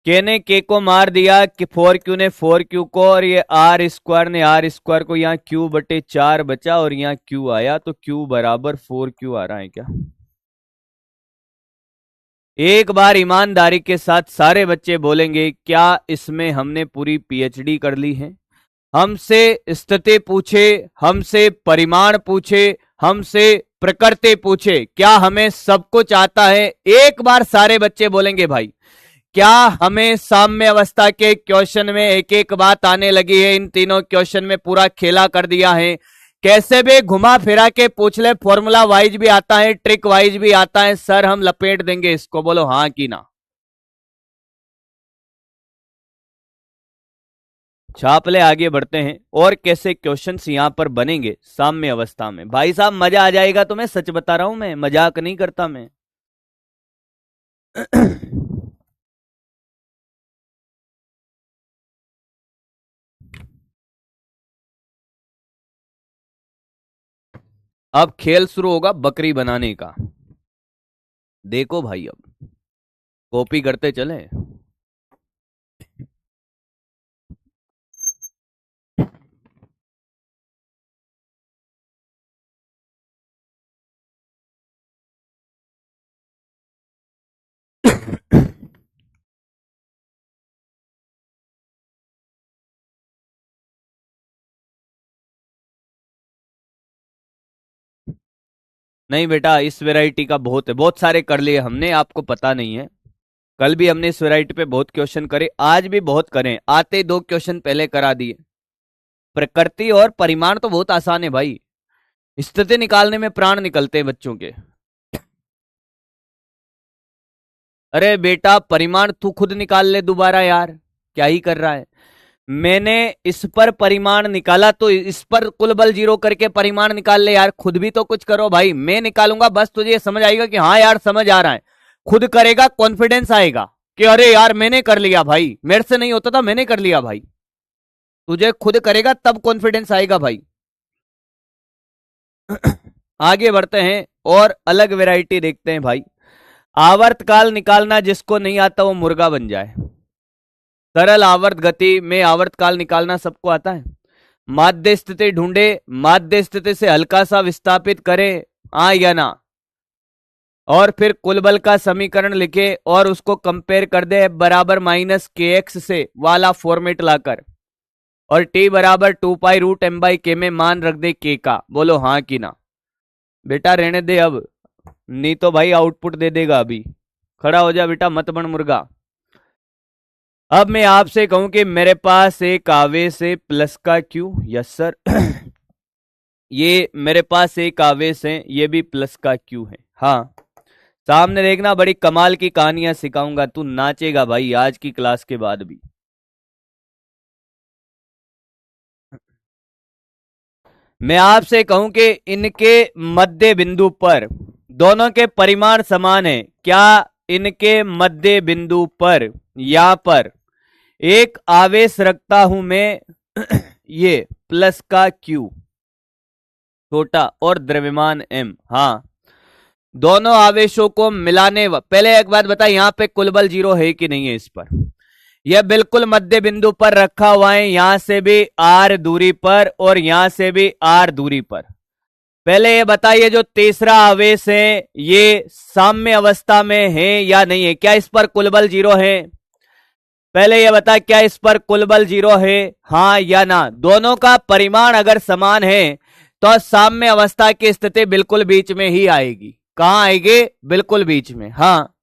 के ने के को मार दिया कि 4Q ने 4Q को, और ये R² ने R² को, यहाँ Q/4 बचा और यहाँ Q आया, तो Q बराबर 4Q आ रहा है क्या। एक बार ईमानदारी के साथ सारे बच्चे बोलेंगे, क्या इसमें हमने पूरी PhD कर ली है। हमसे स्थिति पूछे, हमसे परिमाण पूछे, हमसे प्रकृति पूछे, क्या हमें सब कुछ आता है। एक बार सारे बच्चे बोलेंगे भाई, क्या हमें साम्य अवस्था के क्वेश्चन में एक एक बात आने लगी है। इन तीनों क्वेश्चन में पूरा खेला कर दिया है, कैसे भी घुमा फिरा के पूछ ले, फॉर्मूला वाइज भी आता है, ट्रिक वाइज भी आता है, सर हम लपेट देंगे इसको, बोलो हाँ कि ना। छाप ले, आगे बढ़ते हैं, और कैसे क्वेश्चंस यहां पर बनेंगे साम्य अवस्था में। भाई साहब मजा आ जाएगा, तो मैं सच बता रहा हूं, मैं मजाक नहीं करता मैं। अब खेल शुरू होगा बकरी बनाने का। देखो भाई, अब कॉपी करते चले। नहीं बेटा, इस वैरायटी का बहुत है, बहुत सारे कर लिए हमने, आपको पता नहीं है। कल भी हमने इस वैरायटी पे बहुत क्वेश्चन करे, आज भी बहुत करें, आते 2 क्वेश्चन पहले करा दिए। प्रकृति और परिमाण तो बहुत आसान है भाई, स्थिति निकालने में प्राण निकलते हैं बच्चों के। अरे बेटा परिमाण तू खुद निकाल ले दोबारा यार, क्या ही कर रहा है। मैंने इस पर परिमाण निकाला तो इस पर कुल बल 0 करके परिमाण निकाल ले यार, खुद भी तो कुछ करो भाई। मैं निकालूंगा बस तुझे ये समझ आएगा कि हाँ यार समझ आ रहा है, खुद करेगा कॉन्फिडेंस आएगा कि अरे यार मैंने कर लिया भाई, मेरे से नहीं होता था मैंने कर लिया भाई। तुझे खुद करेगा तब कॉन्फिडेंस आएगा भाई। आगे बढ़ते हैं और अलग वैरायटी देखते हैं भाई। आवर्तकाल निकालना जिसको नहीं आता वो मुर्गा बन जाए। सरल आवर्त गति में आवर्तकाल निकालना सबको आता है। माध्य स्थिति ढूंढे, माध्य स्थिति से हल्का सा विस्थापित करें, हाँ या ना, और फिर कुल बल का समीकरण लिखे और उसको कंपेयर कर दे बराबर माइनस के एक्स से वाला फॉर्मेट लाकर, और टी बराबर 2π√m/k में मान रख दे के का। बोलो हाँ कि ना। बेटा रहने दे अब, नहीं तो भाई आउटपुट दे देगा अभी। खड़ा हो जा बेटा, मत बन मुर्गा। अब मैं आपसे कहूं कि मेरे पास एक आवेश है प्लस का क्यू, यस सर। ये मेरे पास एक आवेश है, ये भी प्लस का क्यू है। हाँ, सामने देखना, बड़ी कमाल की कहानियां सिखाऊंगा, तू नाचेगा भाई आज की क्लास के बाद भी। मैं आपसे कहूं कि इनके मध्य बिंदु पर दोनों के परिमाण समान है क्या? इनके मध्य बिंदु पर यहां पर एक आवेश रखता हूं मैं ये प्लस का क्यू छोटा और द्रव्यमान m। हाँ, दोनों आवेशों को मिलाने पहले एक बात बता, यहां पे कुल बल 0 है कि नहीं है इस पर? यह बिल्कुल मध्य बिंदु पर रखा हुआ है, यहां से भी r दूरी पर और यहां से भी r दूरी पर। पहले ये बताइए जो तीसरा आवेश है ये साम्य अवस्था में है या नहीं है? क्या इस पर कुल बल 0 है? पहले ये बता, क्या इस पर कुल बल 0 है, हाँ या ना? दोनों का परिमाण अगर समान है तो साम्य अवस्था की स्थिति बिल्कुल बीच में ही आएगी। कहां आएगी? बिल्कुल बीच में। हाँ,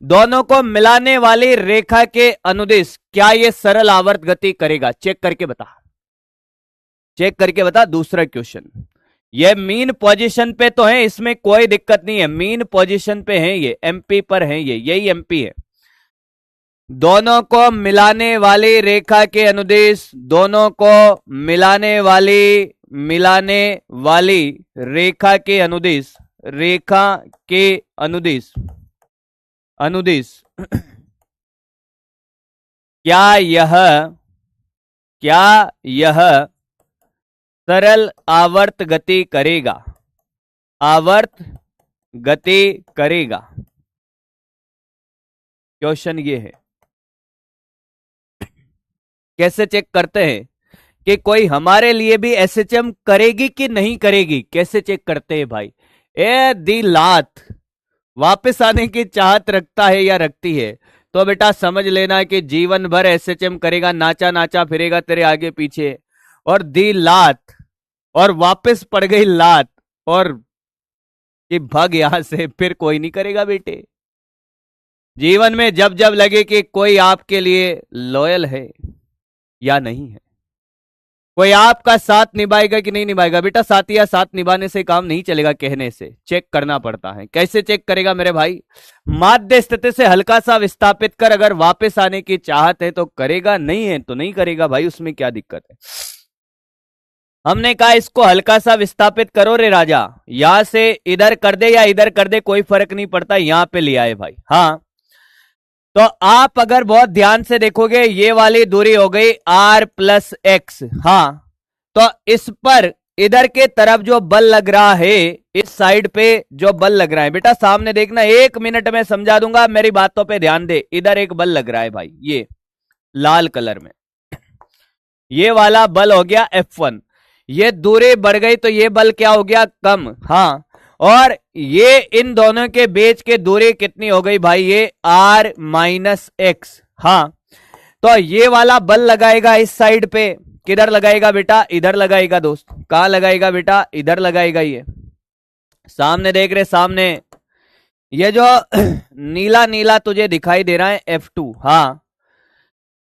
दोनों को मिलाने वाली रेखा के अनुदिश क्या ये सरल आवर्त गति करेगा? चेक करके बता, चेक करके बता। दूसरा क्वेश्चन, ये मीन पोजीशन पे तो है, इसमें कोई दिक्कत नहीं है, मीन पोजीशन पे है, ये एमपी पर है, ये यही एमपी है। दोनों को मिलाने वाली रेखा के अनुदिश, दोनों को मिलाने वाली रेखा के अनुदिश, रेखा के अनुदिश क्या यह सरल आवर्त गति करेगा? आवर्त गति करेगा। क्वेश्चन ये है। कैसे चेक करते हैं कि कोई हमारे लिए भी एसएचएम करेगी कि नहीं करेगी? कैसे चेक करते हैं भाई? ए दी लात वापस आने की चाहत रखता है या रखती है तो बेटा समझ लेना कि जीवन भर एसएचएम करेगा, नाचा नाचा फिरेगा तेरे आगे पीछे। और दी लात और वापस पड़ गई लात और कि भाग यहां से, फिर कोई नहीं करेगा बेटे। जीवन में जब जब लगे कि कोई आपके लिए लॉयल है या नहीं है, कोई आपका साथ निभाएगा कि नहीं निभाएगा, बेटा साथ या साथ निभाने से काम नहीं चलेगा, कहने से चेक करना पड़ता है। कैसे चेक करेगा मेरे भाई? माध्य स्थिति से हल्का सा विस्थापित कर, अगर वापस आने की चाहत है तो करेगा, नहीं है तो नहीं करेगा भाई, उसमें क्या दिक्कत है? हमने कहा इसको हल्का सा विस्थापित करो रे राजा, यहां से इधर कर दे या इधर कर दे कोई फर्क नहीं पड़ता, यहां पे ले आए भाई। हाँ, तो आप अगर बहुत ध्यान से देखोगे ये वाली दूरी हो गई r + x। हाँ, तो इस पर इधर के तरफ जो बल लग रहा है, इस साइड पे जो बल लग रहा है, बेटा सामने देखना, 1 मिनट में समझा दूंगा, मेरी बातों पे ध्यान दे। इधर एक बल लग रहा है भाई, ये लाल कलर में, ये वाला बल हो गया F1। ये दूरी बढ़ गई तो ये बल क्या हो गया, कम। हाँ, और ये इन दोनों के बीच की दूरी कितनी हो गई भाई, ये R-X। हाँ, तो ये वाला बल लगाएगा इस साइड पे, किधर लगाएगा बेटा, इधर लगाएगा दोस्त। कहां लगाएगा बेटा, इधर लगाएगा। ये सामने देख रहे, सामने ये जो नीला नीला तुझे दिखाई दे रहा है F2। हाँ,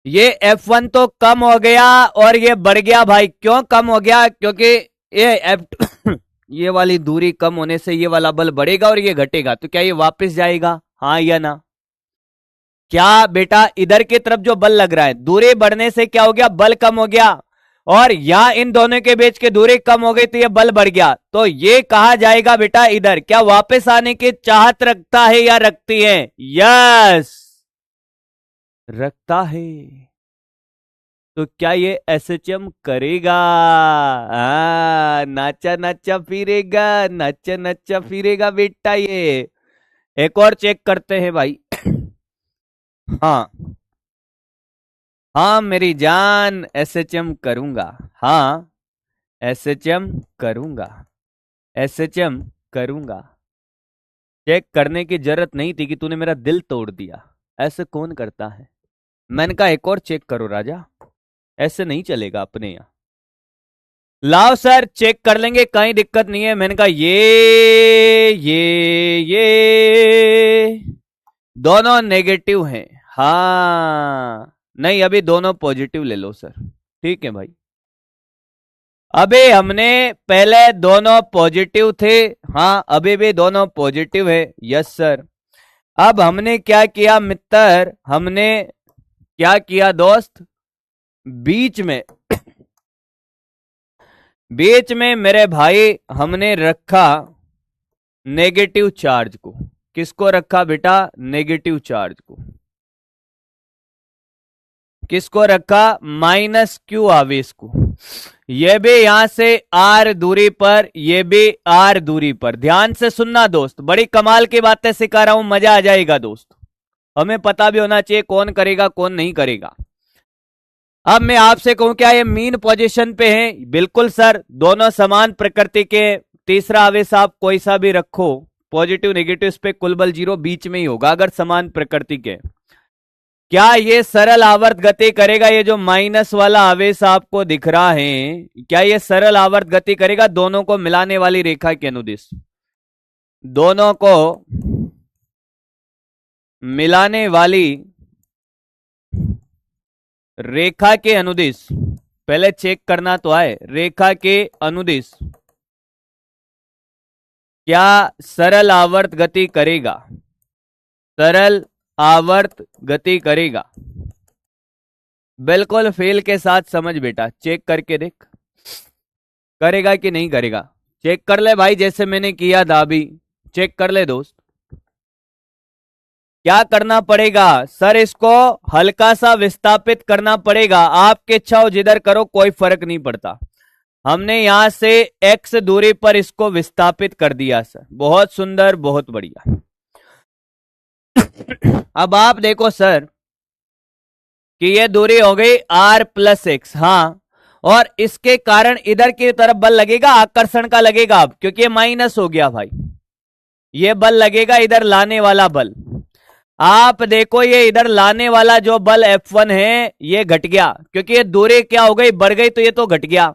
ये F1 तो कम हो गया और ये बढ़ गया भाई। क्यों कम हो गया, क्योंकि ये F2 ये वाली दूरी कम होने से ये वाला बल बढ़ेगा और ये घटेगा, तो क्या ये वापस जाएगा, हाँ या ना। क्या बेटा, इधर की तरफ जो बल लग रहा है, दूरी बढ़ने से क्या हो गया, बल कम हो गया, और यहां इन दोनों के बीच की दूरी कम हो गई तो ये बल बढ़ गया। तो ये कहा जाएगा बेटा इधर। क्या वापस आने की चाहत रखता है या रखती है, यस रखता है। तो क्या ये एसएचएम करेगा, नाचा नाचा फिरेगा, नाचा नाचा फिरेगा बेटा। ये एक और चेक करते हैं भाई। हाँ हाँ मेरी जान, एसएचएम करूंगा। हाँ एसएचएम करूंगा, एसएचएम करूंगा। चेक करने की जरूरत नहीं थी कि तूने मेरा दिल तोड़ दिया। ऐसे कौन करता है। मैंने कहा एक और चेक करो राजा, ऐसे नहीं चलेगा अपने यहां। लाओ सर चेक कर लेंगे, कहीं दिक्कत नहीं है। मैंने कहा ये दोनों नेगेटिव हैं। हाँ नहीं, अभी दोनों पॉजिटिव ले लो सर। ठीक है भाई, अभी हमने पहले दोनों पॉजिटिव थे, हाँ अभी भी दोनों पॉजिटिव है। Yes sir. अब हमने क्या किया मित्र, हमने क्या किया दोस्त, बीच में बीच में मेरे भाई हमने रखा नेगेटिव चार्ज को। किसको रखा बेटा, नेगेटिव चार्ज को। किसको रखा, -Q आवेश को। ये भी यहां से R दूरी पर, ये भी R दूरी पर। ध्यान से सुनना दोस्त, बड़ी कमाल की बातें सिखा रहा हूं, मजा आ जाएगा दोस्त। हमें पता भी होना चाहिए कौन करेगा कौन नहीं करेगा। अब मैं आपसे कहूं क्या ये मीन पोजीशन पे है, बिल्कुल सर, दोनों समान प्रकृति के। तीसरा आवेश आप कोई सा भी रखो, पॉजिटिव नेगेटिव, इस पे कुल बल 0 बीच में ही होगा अगर समान प्रकृति के। क्या ये सरल आवर्त गति करेगा, ये जो माइनस वाला आवेश आपको दिख रहा है, क्या ये सरल आवर्त गति करेगा दोनों को मिलाने वाली रेखा के अनुदिश, दोनों को मिलाने वाली रेखा के अनुदिश। पहले चेक करना तो आए, रेखा के अनुदिश क्या सरल आवर्त गति करेगा, सरल आवर्त गति करेगा। बिल्कुल फेल के साथ समझ बेटा, चेक करके देख करेगा कि नहीं करेगा। चेक कर ले भाई, जैसे मैंने किया था अभी, चेक कर ले दोस्त। क्या करना पड़ेगा सर, इसको हल्का सा विस्थापित करना पड़ेगा। आपके इच्छा हो जिधर करो, कोई फर्क नहीं पड़ता। हमने यहां से x दूरी पर इसको विस्थापित कर दिया सर, बहुत सुंदर, बहुत बढ़िया। अब आप देखो सर कि ये दूरी हो गई R+X। हाँ, और इसके कारण इधर की तरफ बल लगेगा, आकर्षण का लगेगा अब, क्योंकि ये माइनस हो गया भाई। ये बल लगेगा इधर लाने वाला बल। आप देखो ये इधर लाने वाला जो बल F1 है ये घट गया, क्योंकि ये दूरी क्या हो गई, बढ़ गई, तो ये तो घट गया।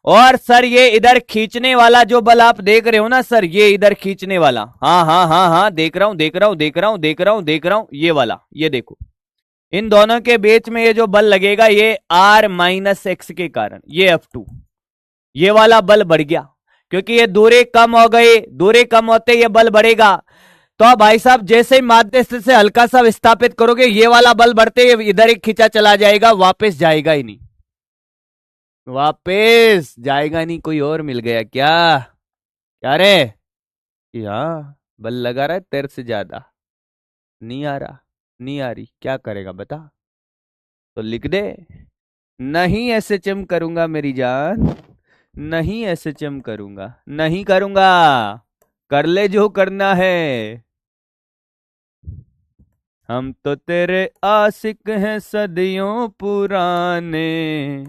और सर ये इधर खींचने वाला जो बल आप देख रहे हो ना सर, ये इधर खींचने वाला, हाँ हाँ हाँ हाँ देख रहा हूं देख रहा हूं देख रहा हूं देख रहा हूं देख रहा हूं, ये वाला, ये देखो इन दोनों के बीच में ये जो बल लगेगा ये R-X के कारण, ये F2, ये वाला बल बढ़ गया, क्योंकि ये दूरी कम हो गई। दूरी कम होते ये बल बढ़ेगा। तो भाई साहब जैसे ही माध्य से हल्का सा विस्थापित करोगे, ये वाला बल बढ़ते इधर एक खींचा चला जाएगा, वापस जाएगा ही नहीं, वापस जाएगा नहीं। कोई और मिल गया क्या, क्या रे, हाँ बल लगा रहा है तेरे से ज्यादा, नहीं आ रहा, नहीं आ रही, क्या करेगा बता, तो लिख दे, नहीं एसएचएम करूंगा मेरी जान, नहीं एसएचएम करूंगा, नहीं करूंगा। कर ले जो करना है। हम तो तेरे आशिक हैं सदियों पुराने,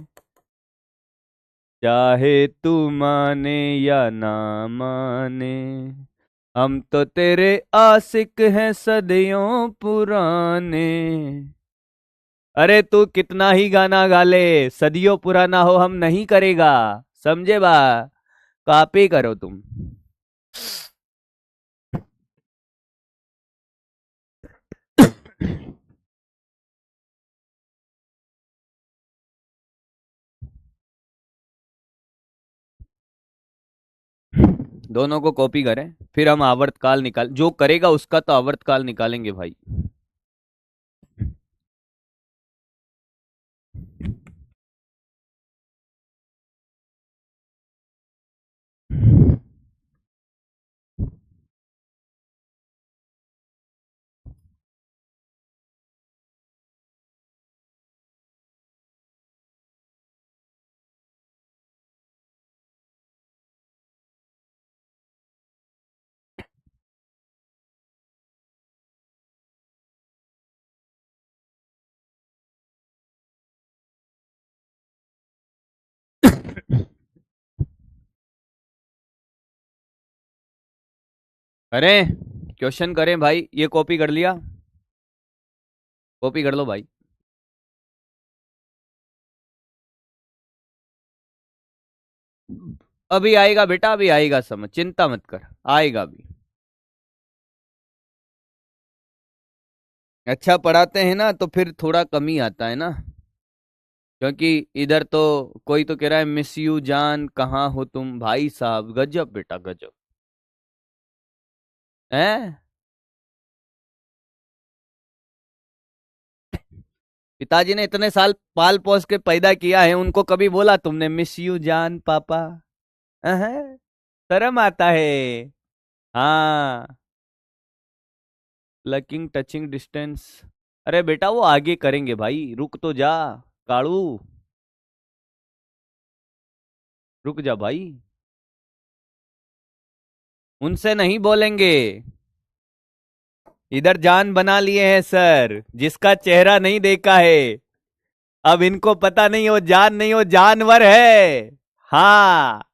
चाहे तू माने या ना माने। हम तो तेरे आशिक हैं सदियों पुराने। अरे तू कितना ही गाना गा ले, सदियों पुराना हो हम नहीं करेगा। समझे बा? कॉपी करो तुम। दोनों को कॉपी करें, फिर हम आवर्तकाल निकाल, जो करेगा उसका तो आवर्तकाल निकालेंगे भाई। करें, क्वेश्चन करें भाई। ये कॉपी कर लिया, कॉपी कर लो भाई। अभी आएगा बेटा, अभी आएगा समझ, चिंता मत कर, आएगा अभी। अच्छा पढ़ाते हैं ना तो फिर थोड़ा कम ही आता है ना, क्योंकि इधर तो कोई तो कह रहा है मिस यू जान, कहाँ हो तुम। भाई साहब गजब बेटा गजब। हैं? पिताजी ने इतने साल पाल पोस के पैदा किया है, उनको कभी बोला तुमने मिस यू जान पापा? हैं? शर्म आता है। हाँ। Locking touching distance. अरे बेटा वो आगे करेंगे भाई, रुक तो जा। काड़ू, रुक जा भाई। उनसे नहीं बोलेंगे। इधर जान बना लिए हैं सर, जिसका चेहरा नहीं देखा है। अब इनको पता नहीं वो जान नहीं, वो जानवर है। हाँ,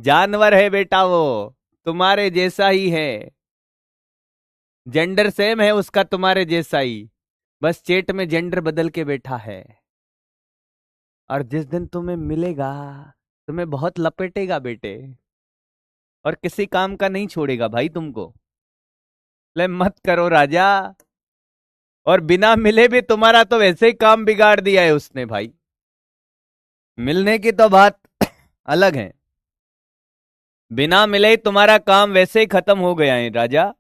जानवर है बेटा वो, तुम्हारे जैसा ही है। जेंडर सेम है उसका तुम्हारे जैसा ही, बस चेट में जेंडर बदल के बैठा है। और जिस दिन तुम्हें मिलेगा, तुम्हें बहुत लपेटेगा बेटे, और किसी काम का नहीं छोड़ेगा भाई तुमको। ले मत करो राजा। और बिना मिले भी तुम्हारा तो वैसे ही काम बिगाड़ दिया है उसने भाई। मिलने की तो बात अलग है, बिना मिले ही तुम्हारा काम वैसे ही खत्म हो गया है राजा।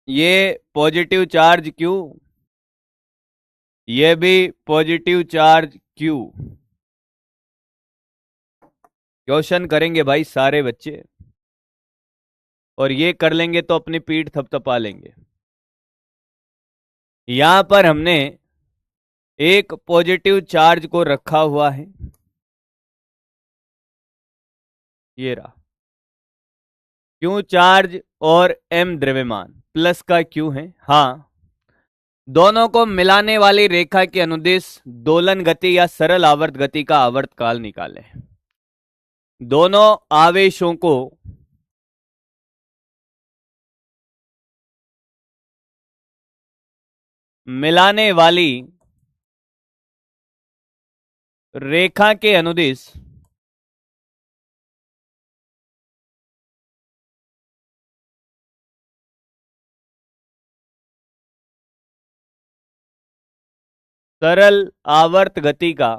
ये पॉजिटिव चार्ज क्यों, ये भी पॉजिटिव चार्ज क्यों। क्वेश्चन करेंगे भाई सारे बच्चे, और ये कर लेंगे तो अपनी पीठ थपथपा लेंगे। यहां पर हमने एक पॉजिटिव चार्ज को रखा हुआ है, ये रहा क्यू चार्ज, और एम द्रव्यमान, प्लस का क्यू है। हाँ, दोनों को मिलाने वाली रेखा के अनुदिश दोलन गति या सरल आवर्त गति का आवर्तकाल निकालें। दोनों आवेशों को मिलाने वाली रेखा के अनुदिश सरल आवर्त गति का,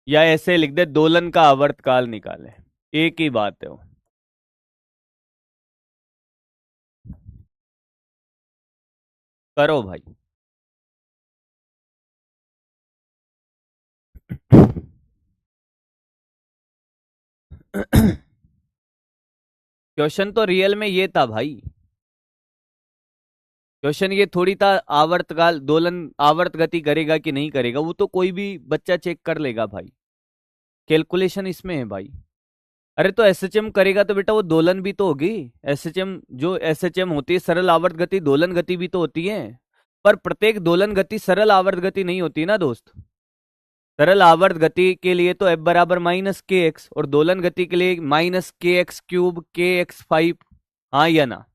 या ऐसे लिख दे दोलन का आवर्तकाल निकाले, एक ही बात है वो। करो भाई। क्वेश्चन तो रियल में ये था भाई। क्वेश्चन ये थोड़ी था आवर्तकाल दोलन आवर्त गति करेगा कि नहीं करेगा, वो तो कोई भी बच्चा चेक कर लेगा भाई, कैलकुलेशन इसमें है भाई। अरे तो एसएचएम करेगा तो बेटा वो दोलन भी तो होगी। एसएचएम जो एसएचएम होती है सरल आवर्त गति, दोलन गति भी तो होती है, पर प्रत्येक दोलन गति सरल आवर्त गति नहीं होती ना दोस्त। सरल आवर्त गति के लिए तो एफ बराबर माइनस के एक्स, और दोलन गति के लिए माइनस के एक्स क्यूब के एक्स 5। हाँ या ना?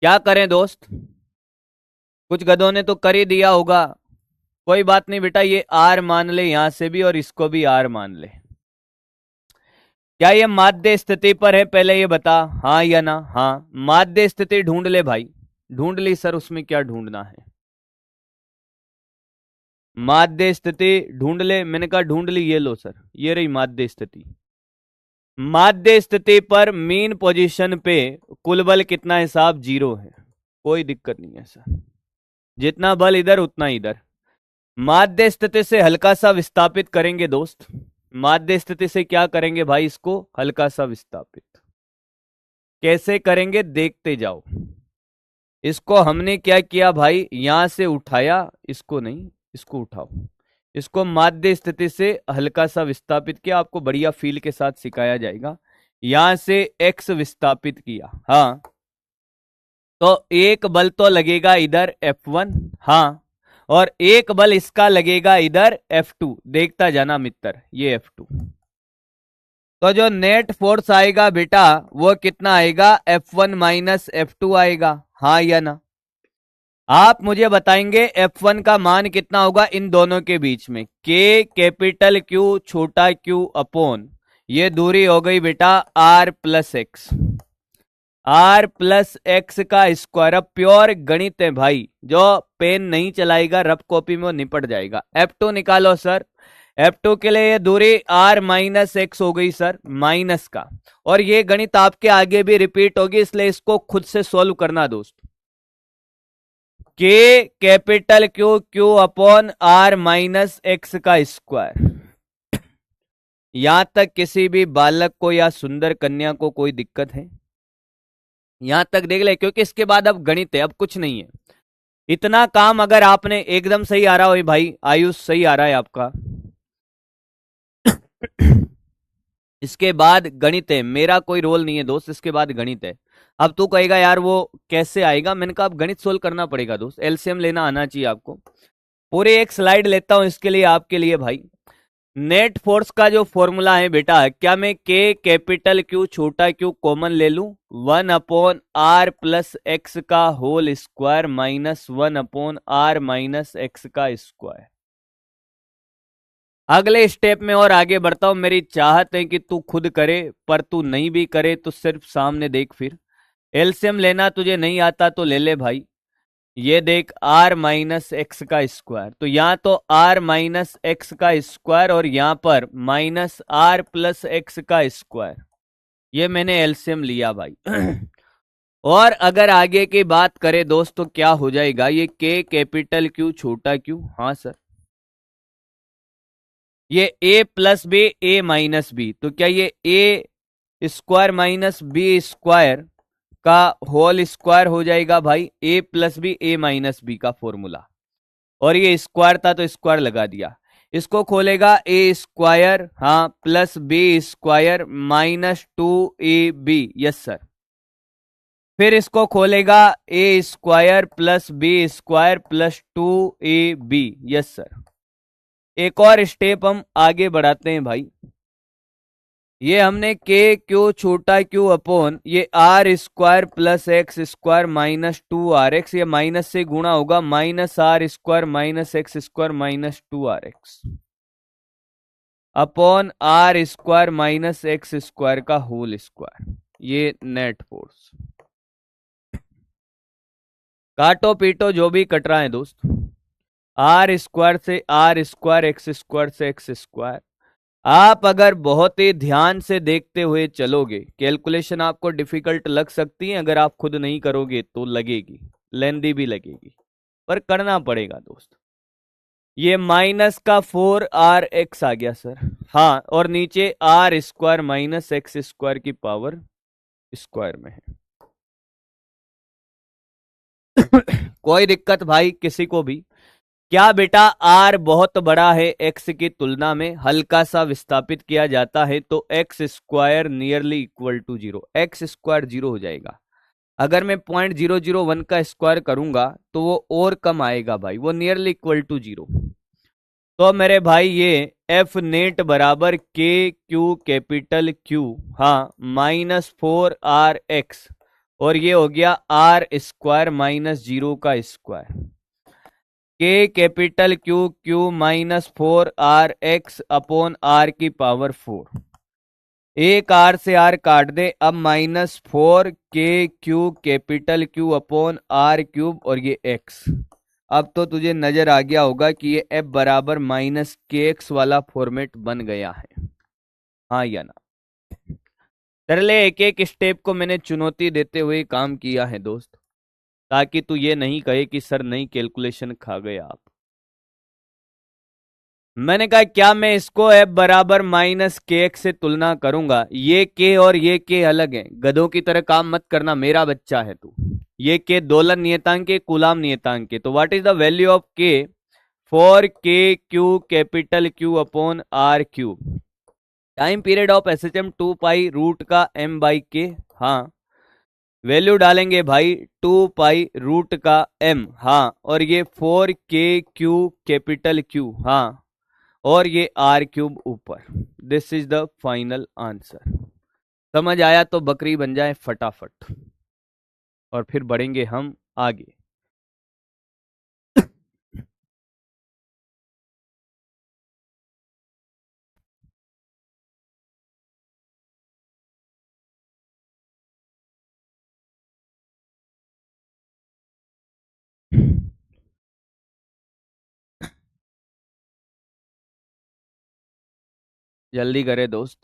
क्या करें दोस्त, कुछ गधों ने तो कर ही दिया होगा। कोई बात नहीं बेटा, ये आर मान ले यहां से भी और इसको भी आर मान ले। क्या ये माध्य स्थिति पर है, पहले ये बता, हाँ या ना? हाँ, माध्य स्थिति ढूंढ ले भाई। ढूंढ ली सर, उसमें क्या ढूंढना है? माध्य स्थिति ढूंढ ले, मैंने कहा ढूंढ ली, ये लो सर, ये रही माध्य स्थिति। माध्य स्थिति पर मीन पोजीशन पे कुल बल कितना है साहब? 0 है, कोई दिक्कत नहीं है सर, जितना बल इधर उतना इधर। माध्य स्थिति से हल्का सा विस्थापित करेंगे दोस्त। माध्य स्थिति से क्या करेंगे भाई? इसको हल्का सा विस्थापित कैसे करेंगे देखते जाओ। इसको हमने क्या किया भाई, यहां से उठाया, इसको नहीं, इसको उठाओ, इसको माध्य स्थिति से हल्का सा विस्थापित किया, आपको बढ़िया फील के साथ सिखाया जाएगा। यहां से x विस्थापित किया, हाँ, तो एक बल तो लगेगा इधर F1, हाँ, और एक बल इसका लगेगा इधर F2। देखता जाना मित्र, ये F2, तो जो नेट फोर्स आएगा बेटा वो कितना आएगा? F1 माइनस F2 आएगा, हाँ या ना? आप मुझे बताएंगे F1 का मान कितना होगा इन दोनों के बीच में? K कैपिटल Q छोटा q अपॉन ये दूरी हो गई बेटा R plus x, R plus X का स्क्वायर। अब प्योर गणित है भाई, जो पेन नहीं चलाएगा रफ कॉपी में वो निपट जाएगा। F2 निकालो सर, F2 के लिए ये दूरी R माइनस एक्स हो गई सर, माइनस का, और ये गणित आपके आगे भी रिपीट होगी, इसलिए इसको खुद से सोल्व करना दोस्त। K capital Q upon R minus X का स्क्वायर। यहां तक किसी भी बालक को या सुंदर कन्या को कोई दिक्कत है? यहां तक देख ले, क्योंकि इसके बाद अब गणित है, अब कुछ नहीं है। इतना काम अगर आपने एकदम सही आ रहा हो भाई, आयुष सही आ रहा है आपका, इसके बाद गणित है, मेरा कोई रोल नहीं है दोस्त, इसके बाद गणित है। अब तू कहेगा यार वो कैसे आएगा, मैंने कहा अब गणित सोल्व करना पड़ेगा दोस्त, एलसीएम लेना आना चाहिए आपको। पूरे एक स्लाइड लेता हूं इसके लिए आपके लिए भाई। नेट फोर्स का जो फॉर्मूला है बेटा, क्या मैं K कैपिटल Q छोटा q कॉमन ले लूं? 1 अपॉन R प्लस एक्स का whole square minus 1 upon R minus X का स्क्वायर। अगले स्टेप में और आगे बढ़ता हूं, मेरी चाहत है कि तू खुद करे, पर तू नहीं भी करे तो सिर्फ सामने देख। फिर एलसीएम लेना तुझे नहीं आता तो ले ले भाई। ये देख R माइनस एक्स का स्क्वायर, तो यहां तो R माइनस एक्स का स्क्वायर और यहां पर माइनस R प्लस एक्स का स्क्वायर, ये मैंने एलसीएम लिया भाई। और अगर आगे की बात करें दोस्तों क्या हो जाएगा, ये K कैपिटल Q छोटा q, हाँ सर, ये A plus B A minus B, तो क्या ये A square minus B square का होल स्क्वायर हो जाएगा भाई, A plus B A minus B का फॉर्मूला, और ये स्क्वायर था तो स्क्वायर लगा दिया। इसको खोलेगा A स्क्वायर, हाँ, plus B square minus 2AB, yes sir. फिर इसको खोलेगा A square plus B square plus 2AB, yes sir. एक और स्टेप हम आगे बढ़ाते हैं भाई। ये हमने K Q छोटा q अपॉन ये R square plus x square minus 2RX, ये माइनस से गुणा होगा minus R square minus X square minus 2RX upon R square minus X square का होल स्क्वायर, ये नेट फोर्स। काटो पीटो जो भी कट रहा है दोस्त, R स्क्वायर से R स्क्वायर, एक्स स्क्वायर से एक्स स्क्वायर। आप अगर बहुत ही ध्यान से देखते हुए चलोगे, कैलकुलेशन आपको डिफिकल्ट लग सकती है, अगर आप खुद नहीं करोगे तो लगेगी, लेंदी भी लगेगी, पर करना पड़ेगा दोस्त। ये माइनस का 4rx आ गया सर। हाँ, और नीचे R square minus X square की पावर स्क्वायर में है। कोई दिक्कत भाई किसी को भी? क्या बेटा, आर बहुत बड़ा है एक्स की तुलना में, हल्का सा विस्थापित किया जाता है तो X square nearly equal to zero, X square zero हो जाएगा। अगर मैं 0.001 का स्क्वायर करूंगा तो वो और कम आएगा भाई, वो नियरली इक्वल टू जीरो। तो मेरे भाई ये एफ नेट बराबर के क्यू कैपिटल क्यू, हाँ, -4rx, और ये हो गया आर स्क्वायर माइनस जीरो का square, K capital Q Q -4rx upon R की पावर 4। एक आर से आर काट दे, अब -4 K Q capital Q upon R cube, और ये एक्स। अब तो तुझे नजर आ गया होगा कि ये एफ बराबर -kx वाला फॉर्मेट बन गया है, हाँ या ना? तरले एक एक स्टेप को मैंने चुनौती देते हुए काम किया है दोस्त, ताकि तू ये नहीं कहे कि सर नई कैलकुलेशन खा गए आप। मैंने कहा क्या मैं इसको एफ बराबर -kx से तुलना करूंगा? ये के और ये के अलग हैं, गधों की तरह काम मत करना, मेरा बच्चा है तू। ये के दोलन नियतांक के, कूलाम नियतांक के, तो what is the value of K for K Q capital Q upon R cube? Time period of SHM 2 pi root का m/k, हाँ, वैल्यू डालेंगे भाई 2 पाई रूट का m, हाँ, और ये 4 के क्यू कैपिटल क्यू, हाँ, और ये आर क्यूब ऊपर। This is the final answer. समझ आया तो बकरी बन जाए फटाफट, और फिर बढ़ेंगे हम आगे। जल्दी करे दोस्त,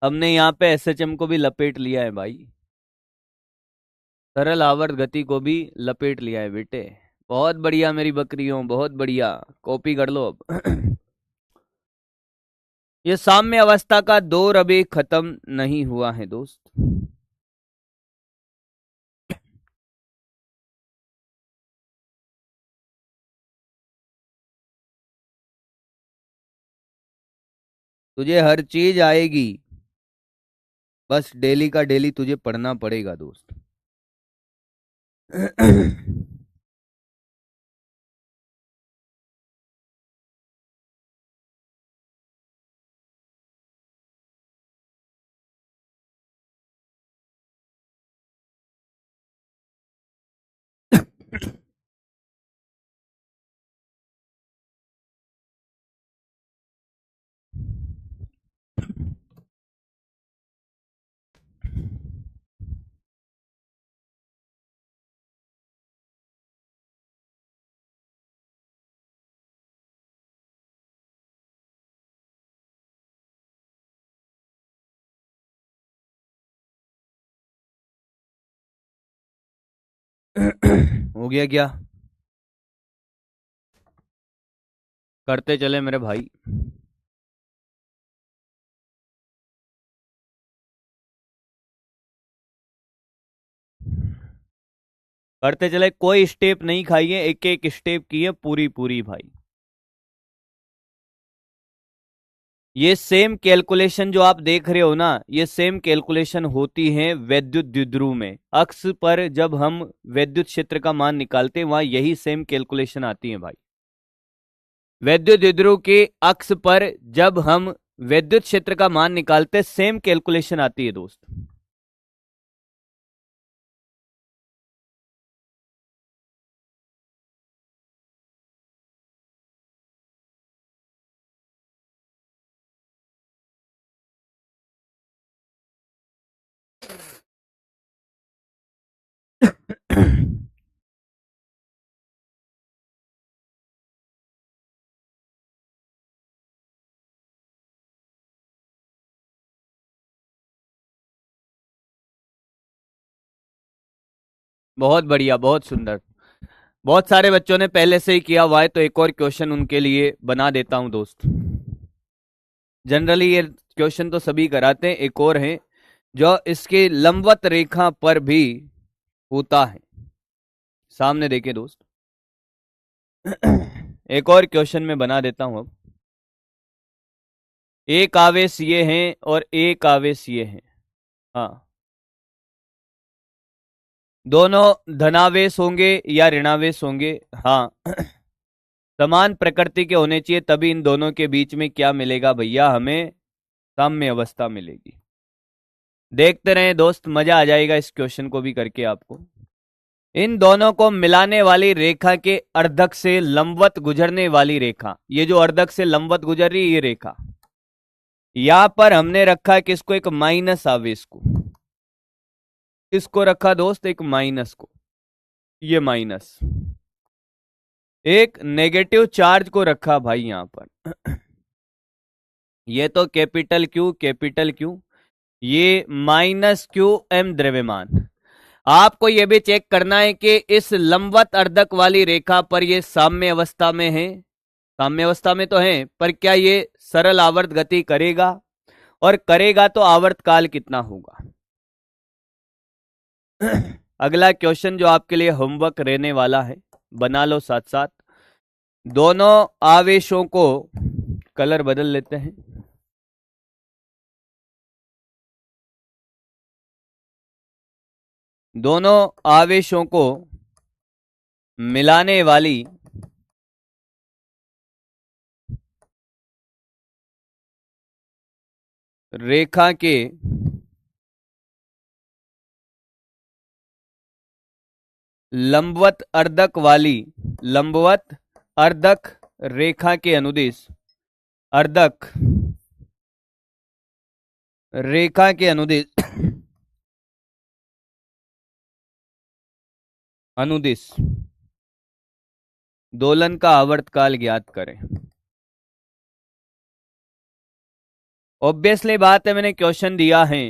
हमने यहाँ पे एसएचएम को भी लपेट लिया है भाई, सरल आवर्त गति को भी लपेट लिया है बेटे। बहुत बढ़िया मेरी बकरियों, बहुत बढ़िया, कॉपी कर लो अब। ये साम्य अवस्था का दौर अभी खत्म नहीं हुआ है दोस्त। तुझे हर चीज आएगी, बस डेली का डेली तुझे पढ़ना पड़ेगा दोस्त। हो गया क्या? करते चले मेरे भाई। करते चले, कोई स्टेप नहीं खाइए, एक एक स्टेप की है पूरी पूरी भाई। ये सेम कैलकुलेशन जो आप देख रहे हो ना, ये सेम कैलकुलेशन होती है वैद्युत द्विध्रुव में। अक्ष पर जब हम वैद्युत क्षेत्र का मान निकालते हैं, वहां यही सेम कैलकुलेशन आती है भाई। वैद्युत द्विध्रुव के अक्ष पर जब हम वैद्युत क्षेत्र का मान निकालते, सेम कैलकुलेशन आती है दोस्त। बहुत बढ़िया, बहुत सुंदर। बहुत सारे बच्चों ने पहले से ही किया हुआ है, तो एक और क्वेश्चन उनके लिए बना देता हूं दोस्त। जनरली ये क्वेश्चन तो सभी कराते हैं, एक और है जो इसके लंबवत रेखा पर भी होता है। सामने देखिए दोस्त, एक और क्वेश्चन में बना देता हूं। अब एक आवेश ये हैं और एक आवेश ये हैं। हाँ, दोनों धनावेश होंगे या ऋणावेश होंगे। हाँ, समान प्रकृति के होने चाहिए, तभी इन दोनों के बीच में क्या मिलेगा भैया, हमें साम्य अवस्था मिलेगी। देखते रहे दोस्त, मजा आ जाएगा इस क्वेश्चन को भी करके आपको। इन दोनों को मिलाने वाली रेखा के अर्धक से लंबवत गुजरने वाली रेखा, ये जो अर्धक से लंबवत गुजर रही है ये रेखा, यहां पर हमने रखा है किसको, एक माइनस आवेश को। किसको रखा दोस्त, एक माइनस को। ये माइनस, एक नेगेटिव चार्ज को रखा भाई यहां पर। ये तो कैपिटल क्यू, ये माइनस क्यू एम द्रव्यमान। आपको यह भी चेक करना है कि इस लंबवत अर्धक वाली रेखा पर ये साम्य अवस्था में है। साम्य अवस्था में तो है, पर क्या ये सरल आवर्त गति करेगा, और करेगा तो आवर्त काल कितना होगा। अगला क्वेश्चन जो आपके लिए होमवर्क रहने वाला है, बना लो साथ साथ। दोनों आवेशों को कलर बदल लेते हैं। दोनों आवेशों को मिलाने वाली रेखा के लंबवत अर्धक रेखा के अनुदिश, अर्धक रेखा के अनुदिश अनुदिश दोलन का आवर्तकाल ज्ञात करें। ऑब्वियसली बात है, मैंने क्वेश्चन दिया है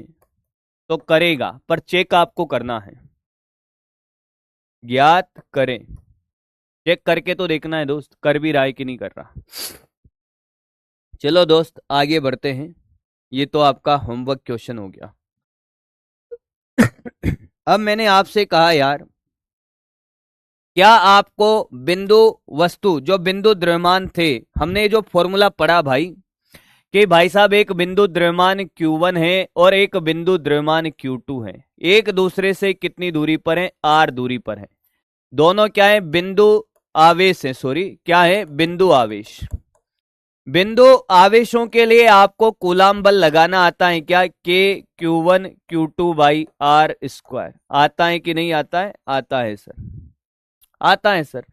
तो करेगा, पर चेक आपको करना है। ज्ञात करें, चेक करके तो देखना है दोस्त, कर भी रहा है कि नहीं कर रहा। चलो दोस्त आगे बढ़ते हैं, ये तो आपका होमवर्क क्वेश्चन हो गया। अब मैंने आपसे कहा यार, क्या आपको बिंदु वस्तु, जो बिंदु द्रव्यमान थे, हमने जो फॉर्मूला पढ़ा भाई, कि भाई साहब एक बिंदु द्रव्यमान Q1 है और एक बिंदु द्रव्यमान Q2 है, एक दूसरे से कितनी दूरी पर है, R दूरी पर है। दोनों क्या है, बिंदु आवेश है, सॉरी क्या है, बिंदु आवेश। बिंदु आवेशों के लिए आपको कूलाम बल लगाना आता है क्या, के Q1 Q2 by are square. आता है कि नहीं आता है, आता है सर, आता है सर,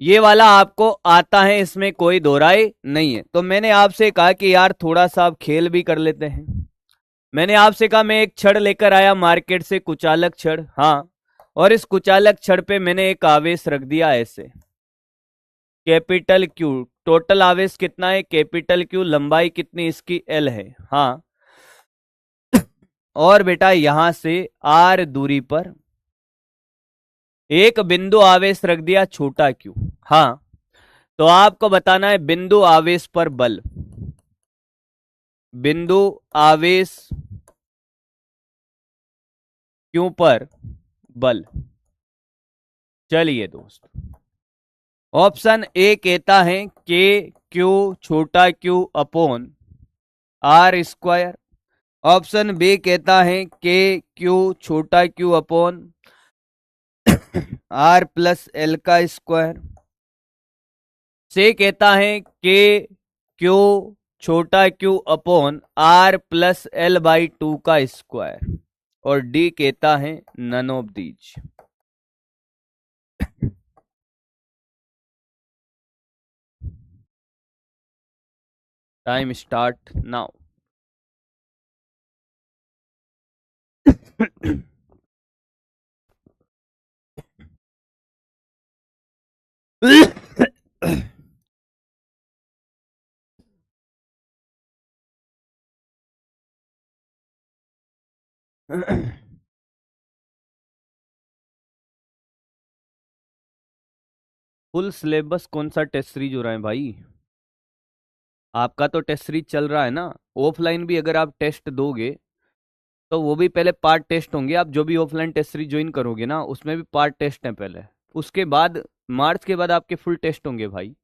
ये वाला आपको आता है, इसमें कोई दो राय नहीं है। तो मैंने आपसे कहा कि यार थोड़ा सा आप खेल भी कर लेते हैं। मैंने आपसे कहा मैं एक छड़ लेकर आया मार्केट से, कुचालक छड़, हाँ, और इस कुचालक छड़ पे मैंने एक आवेश रख दिया ऐसे, कैपिटल क्यू। टोटल आवेश कितना है, कैपिटल क्यू। लंबाई कितनी इसकी, एल है, हाँ। और बेटा यहां से आर दूरी पर एक बिंदु आवेश रख दिया, छोटा क्यू, हाँ। तो आपको बताना है बिंदु आवेश पर बल, बिंदु आवेश क्यू पर बल। चलिए दोस्त, ऑप्शन ए कहता है के क्यू छोटा Q upon R square. Option B कहता है के क्यू छोटा Q upon R plus L का स्क्वायर। से कहता है के क्यू छोटा Q upon R plus L by 2 का स्क्वायर। और डी कहता है none of these. Time start now. Full syllabus कौन सा टेस्ट सीरीज हो रहा है भाई? आपका तो टेस्ट सीरीज चल रहा है ना। ऑफलाइन भी अगर आप टेस्ट दोगे तो वो भी पहले पार्ट टेस्ट होंगे। आप जो भी ऑफलाइन टेस्ट सीरीज ज्वाइन करोगे ना उसमें भी पार्ट टेस्ट है पहले। उसके बाद मार्च के बाद आपके फुल टेस्ट होंगे भाई।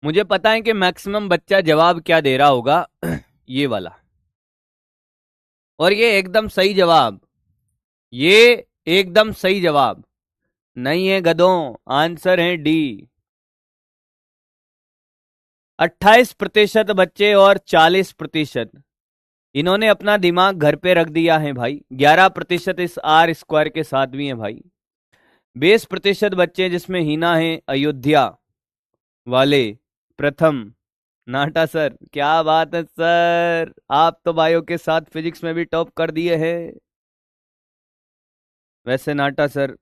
मुझे पता है कि मैक्सिमम बच्चा जवाब क्या दे रहा होगा। ये वाला। और ये एकदम सही जवाब। ये एकदम सही जवाब नहीं है गधों। आंसर है डी। 28% बच्चे और 40% इन्होंने अपना दिमाग घर पे रख दिया है भाई। 11% इस आर स्क्वायर के साथ भी हैं भाई। 20% बच्चे जिसमें हिना है अयोध्या वाले प्रथम। नाटा सर क्या बात है सर, आप तो बायो के साथ फिजिक्स में भी टॉप कर दिए हैं। वैसे नाटा सर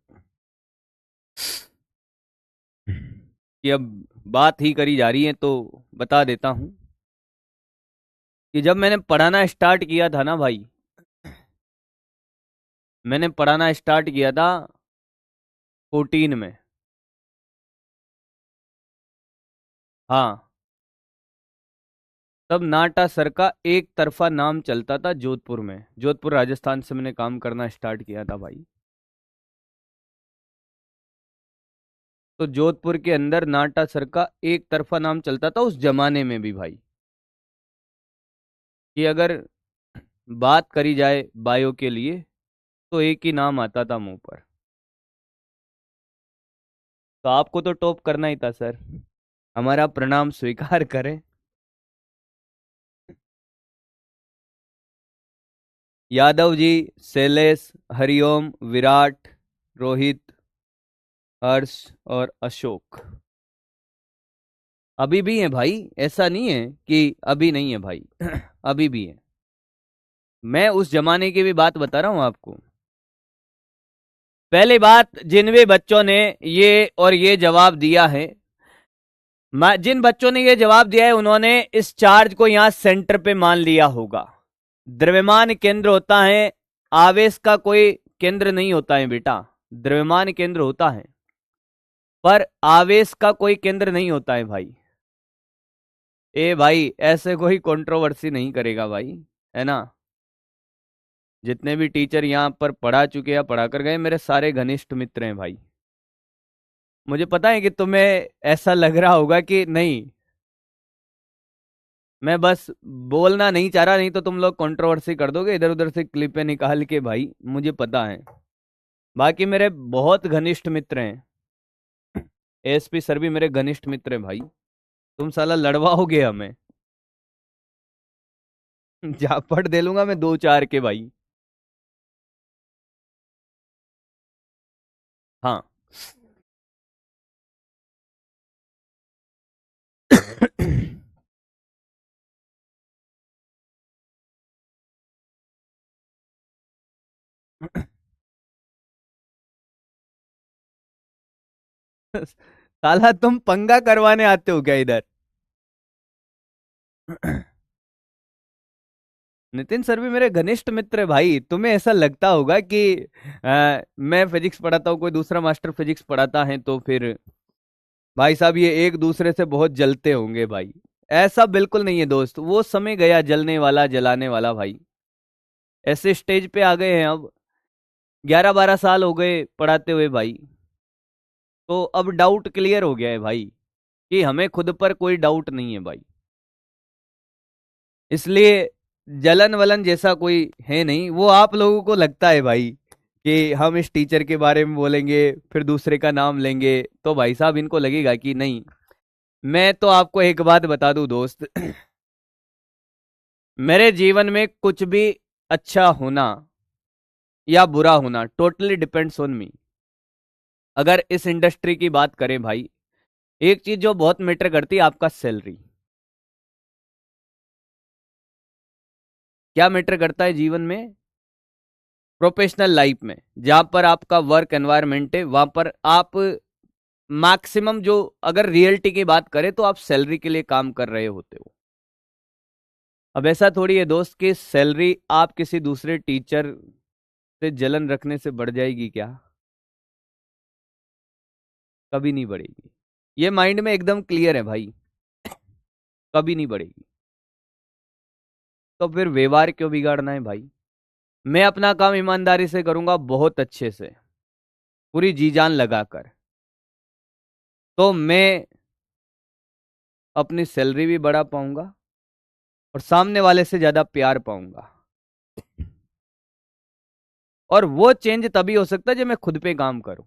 कि अब बात ही करी जा रही है तो बता देता हूं कि जब मैंने पढ़ाना स्टार्ट किया था ना भाई, मैंने पढ़ाना स्टार्ट किया था 14 में। हाँ, तब नाटा सर का एक तरफा नाम चलता था जोधपुर में। जोधपुर राजस्थान से मैंने काम करना स्टार्ट किया था भाई। तो जोधपुर के अंदर नाटा सर का एक तरफा नाम चलता था उस जमाने में भी भाई। कि अगर बात करी जाए बायो के लिए तो एक ही नाम आता था मुंह पर। तो आपको तो टॉप करना ही था सर। हमारा प्रणाम स्वीकार करें। यादव जी, शैलेश, हरिओम, विराट, रोहित, हर्ष और अशोक अभी भी हैं भाई। ऐसा नहीं है कि अभी नहीं है भाई। अभी भी है। मैं उस जमाने की भी बात बता रहा हूं आपको। पहली बात, जिन भी बच्चों ने ये और ये जवाब दिया है, जिन बच्चों ने ये जवाब दिया है उन्होंने इस चार्ज को यहां सेंटर पे मान लिया होगा। द्रव्यमान केंद्र होता है, आवेश का कोई केंद्र नहीं होता है बेटा। द्रव्यमान केंद्र होता है पर आवेश का कोई केंद्र नहीं होता है भाई। ए भाई ऐसे कोई कंट्रोवर्सी नहीं करेगा भाई, है ना। जितने भी टीचर यहाँ पर पढ़ा चुके या पढ़ा कर गए मेरे सारे घनिष्ठ मित्र हैं भाई। मुझे पता है कि तुम्हें ऐसा लग रहा होगा कि नहीं, मैं बस बोलना नहीं चाह रहा, नहीं तो तुम लोग कंट्रोवर्सी कर दोगे इधर उधर से क्लिपें निकाल के भाई, मुझे पता है। बाकी मेरे बहुत घनिष्ठ मित्र हैं। एसपी सर भी मेरे घनिष्ठ मित्र हैं भाई। तुम साला लड़वाओगे हमें। झापड़ दे लूंगा मैं 2-4 के भाई। हाँ। साला तुम पंगा करवाने आते हो क्या इधर? नितिन सर भी मेरे घनिष्ठ मित्र है भाई। तुम्हें ऐसा लगता होगा कि मैं फिजिक्स पढ़ाता हूँ, कोई दूसरा मास्टर फिजिक्स पढ़ाता है तो फिर भाई साहब ये एक दूसरे से बहुत जलते होंगे भाई। ऐसा बिल्कुल नहीं है दोस्त। वो समय गया जलने वाला जलाने वाला भाई। ऐसे स्टेज पे आ गए हैं अब। 11-12 साल हो गए पढ़ाते हुए भाई। तो अब डाउट क्लियर हो गया है भाई कि हमें खुद पर कोई डाउट नहीं है भाई। इसलिए जलन वलन जैसा कोई है नहीं। वो आप लोगों को लगता है भाई कि हम इस टीचर के बारे में बोलेंगे फिर दूसरे का नाम लेंगे तो भाई साहब इनको लगेगा कि नहीं। मैं तो आपको एक बात बता दूं दोस्त। मेरे जीवन में कुछ भी अच्छा होना या बुरा होना टोटली डिपेंड्स ऑन मी। अगर इस इंडस्ट्री की बात करें भाई एक चीज जो बहुत मैटर करती है, आपका सैलरी। क्या मैटर करता है जीवन में? प्रोफेशनल लाइफ में, जहां पर आपका वर्क एनवायरनमेंट है, वहां पर आप मैक्सिमम जो, अगर रियलिटी की बात करें तो आप सैलरी के लिए काम कर रहे होते हो। अब ऐसा थोड़ी है दोस्त कि सैलरी आप किसी दूसरे टीचर से जलन रखने से बढ़ जाएगी क्या? कभी नहीं बढ़ेगी। ये माइंड में एकदम क्लियर है भाई, कभी नहीं बढ़ेगी। तो फिर व्यवहार क्यों बिगाड़ना है भाई? मैं अपना काम ईमानदारी से करूंगा, बहुत अच्छे से, पूरी जी जान लगाकर, तो मैं अपनी सैलरी भी बढ़ा पाऊंगा और सामने वाले से ज्यादा प्यार पाऊंगा। और वो चेंज तभी हो सकता है जब मैं खुद पे काम करूं।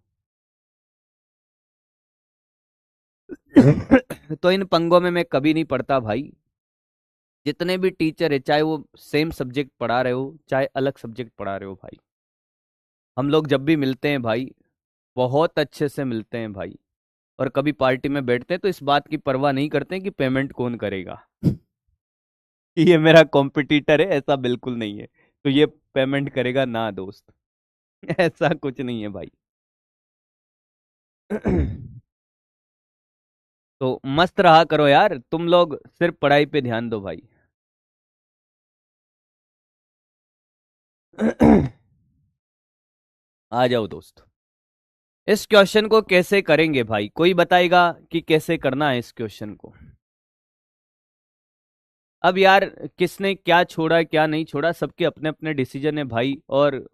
तो इन पंगों में मैं कभी नहीं पड़ता भाई। जितने भी टीचर है, चाहे वो सेम सब्जेक्ट पढ़ा रहे हो, चाहे अलग सब्जेक्ट पढ़ा रहे हो भाई, हम लोग जब भी मिलते हैं भाई, बहुत अच्छे से मिलते हैं भाई। और कभी पार्टी में बैठते हैं तो इस बात की परवाह नहीं करते हैं कि पेमेंट कौन करेगा। ये मेरा कॉम्पिटिटर है, ऐसा बिल्कुल नहीं है, तो ये पेमेंट करेगा ना दोस्त। ऐसा कुछ नहीं है भाई। तो मस्त रहा करो यार, तुम लोग सिर्फ पढ़ाई पे ध्यान दो भाई। आ जाओ दोस्त। इस क्वेश्चन को कैसे करेंगे भाई, कोई बताएगा कि कैसे करना है इस क्वेश्चन को? अब यार, किसने क्या छोड़ा क्या नहीं छोड़ा, सबके अपने अपने डिसीजन है भाई। और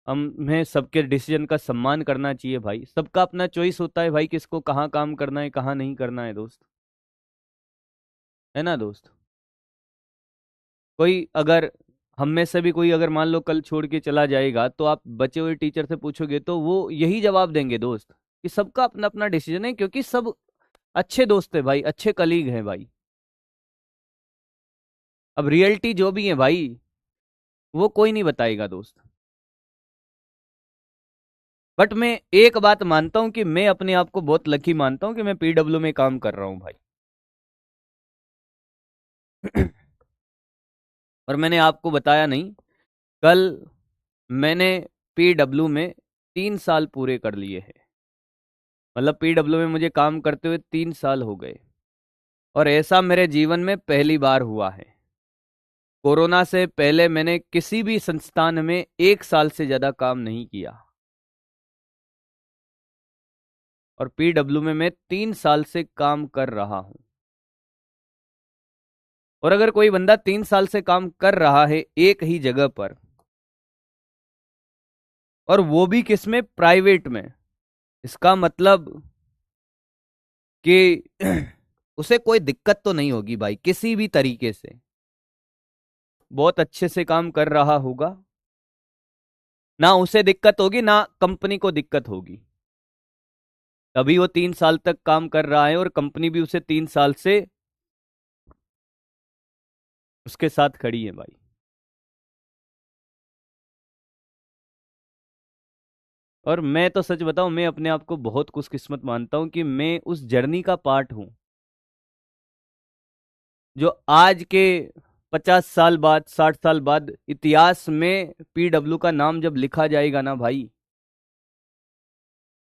हमें सबके डिसीजन का सम्मान करना चाहिए भाई। सबका अपना चॉइस होता है भाई, किसको कहाँ काम करना है, कहाँ नहीं करना है दोस्त। है ना दोस्त? कोई अगर, हम में से भी कोई अगर मान लो कल छोड़ के चला जाएगा, तो आप बचे हुए टीचर से पूछोगे तो वो यही जवाब देंगे दोस्त, कि सबका अपना अपना डिसीजन है, क्योंकि सब अच्छे दोस्त है भाई, अच्छे कलीग हैं भाई। अब रियलिटी जो भी है भाई, वो कोई नहीं बताएगा दोस्त। बट मैं एक बात मानता हूं कि मैं अपने आप को बहुत लकी मानता हूं कि मैं पीडब्ल्यू में काम कर रहा हूं भाई। और मैंने आपको बताया नहीं, कल मैंने पीडब्ल्यू में 3 साल पूरे कर लिए हैं। मतलब पीडब्ल्यू में मुझे काम करते हुए 3 साल हो गए। और ऐसा मेरे जीवन में पहली बार हुआ है। कोरोना से पहले मैंने किसी भी संस्थान में 1 साल से ज्यादा काम नहीं किया, और पीडब्ल्यू में मैं 3 साल से काम कर रहा हूं। और अगर कोई बंदा 3 साल से काम कर रहा है एक ही जगह पर, और वो भी किसमें, प्राइवेट में, इसका मतलब कि उसे कोई दिक्कत तो नहीं होगी भाई किसी भी तरीके से। बहुत अच्छे से काम कर रहा होगा, ना उसे दिक्कत होगी ना कंपनी को दिक्कत होगी। तभी वो 3 साल तक काम कर रहा है, और कंपनी भी उसे 3 साल से उसके साथ खड़ी है भाई। और मैं तो सच बताऊं, मैं अपने आप को बहुत खुशकिस्मत मानता हूं कि मैं उस जर्नी का पार्ट हूं, जो आज के 50 साल बाद, 60 साल बाद इतिहास में पीडब्ल्यू का नाम जब लिखा जाएगा ना भाई,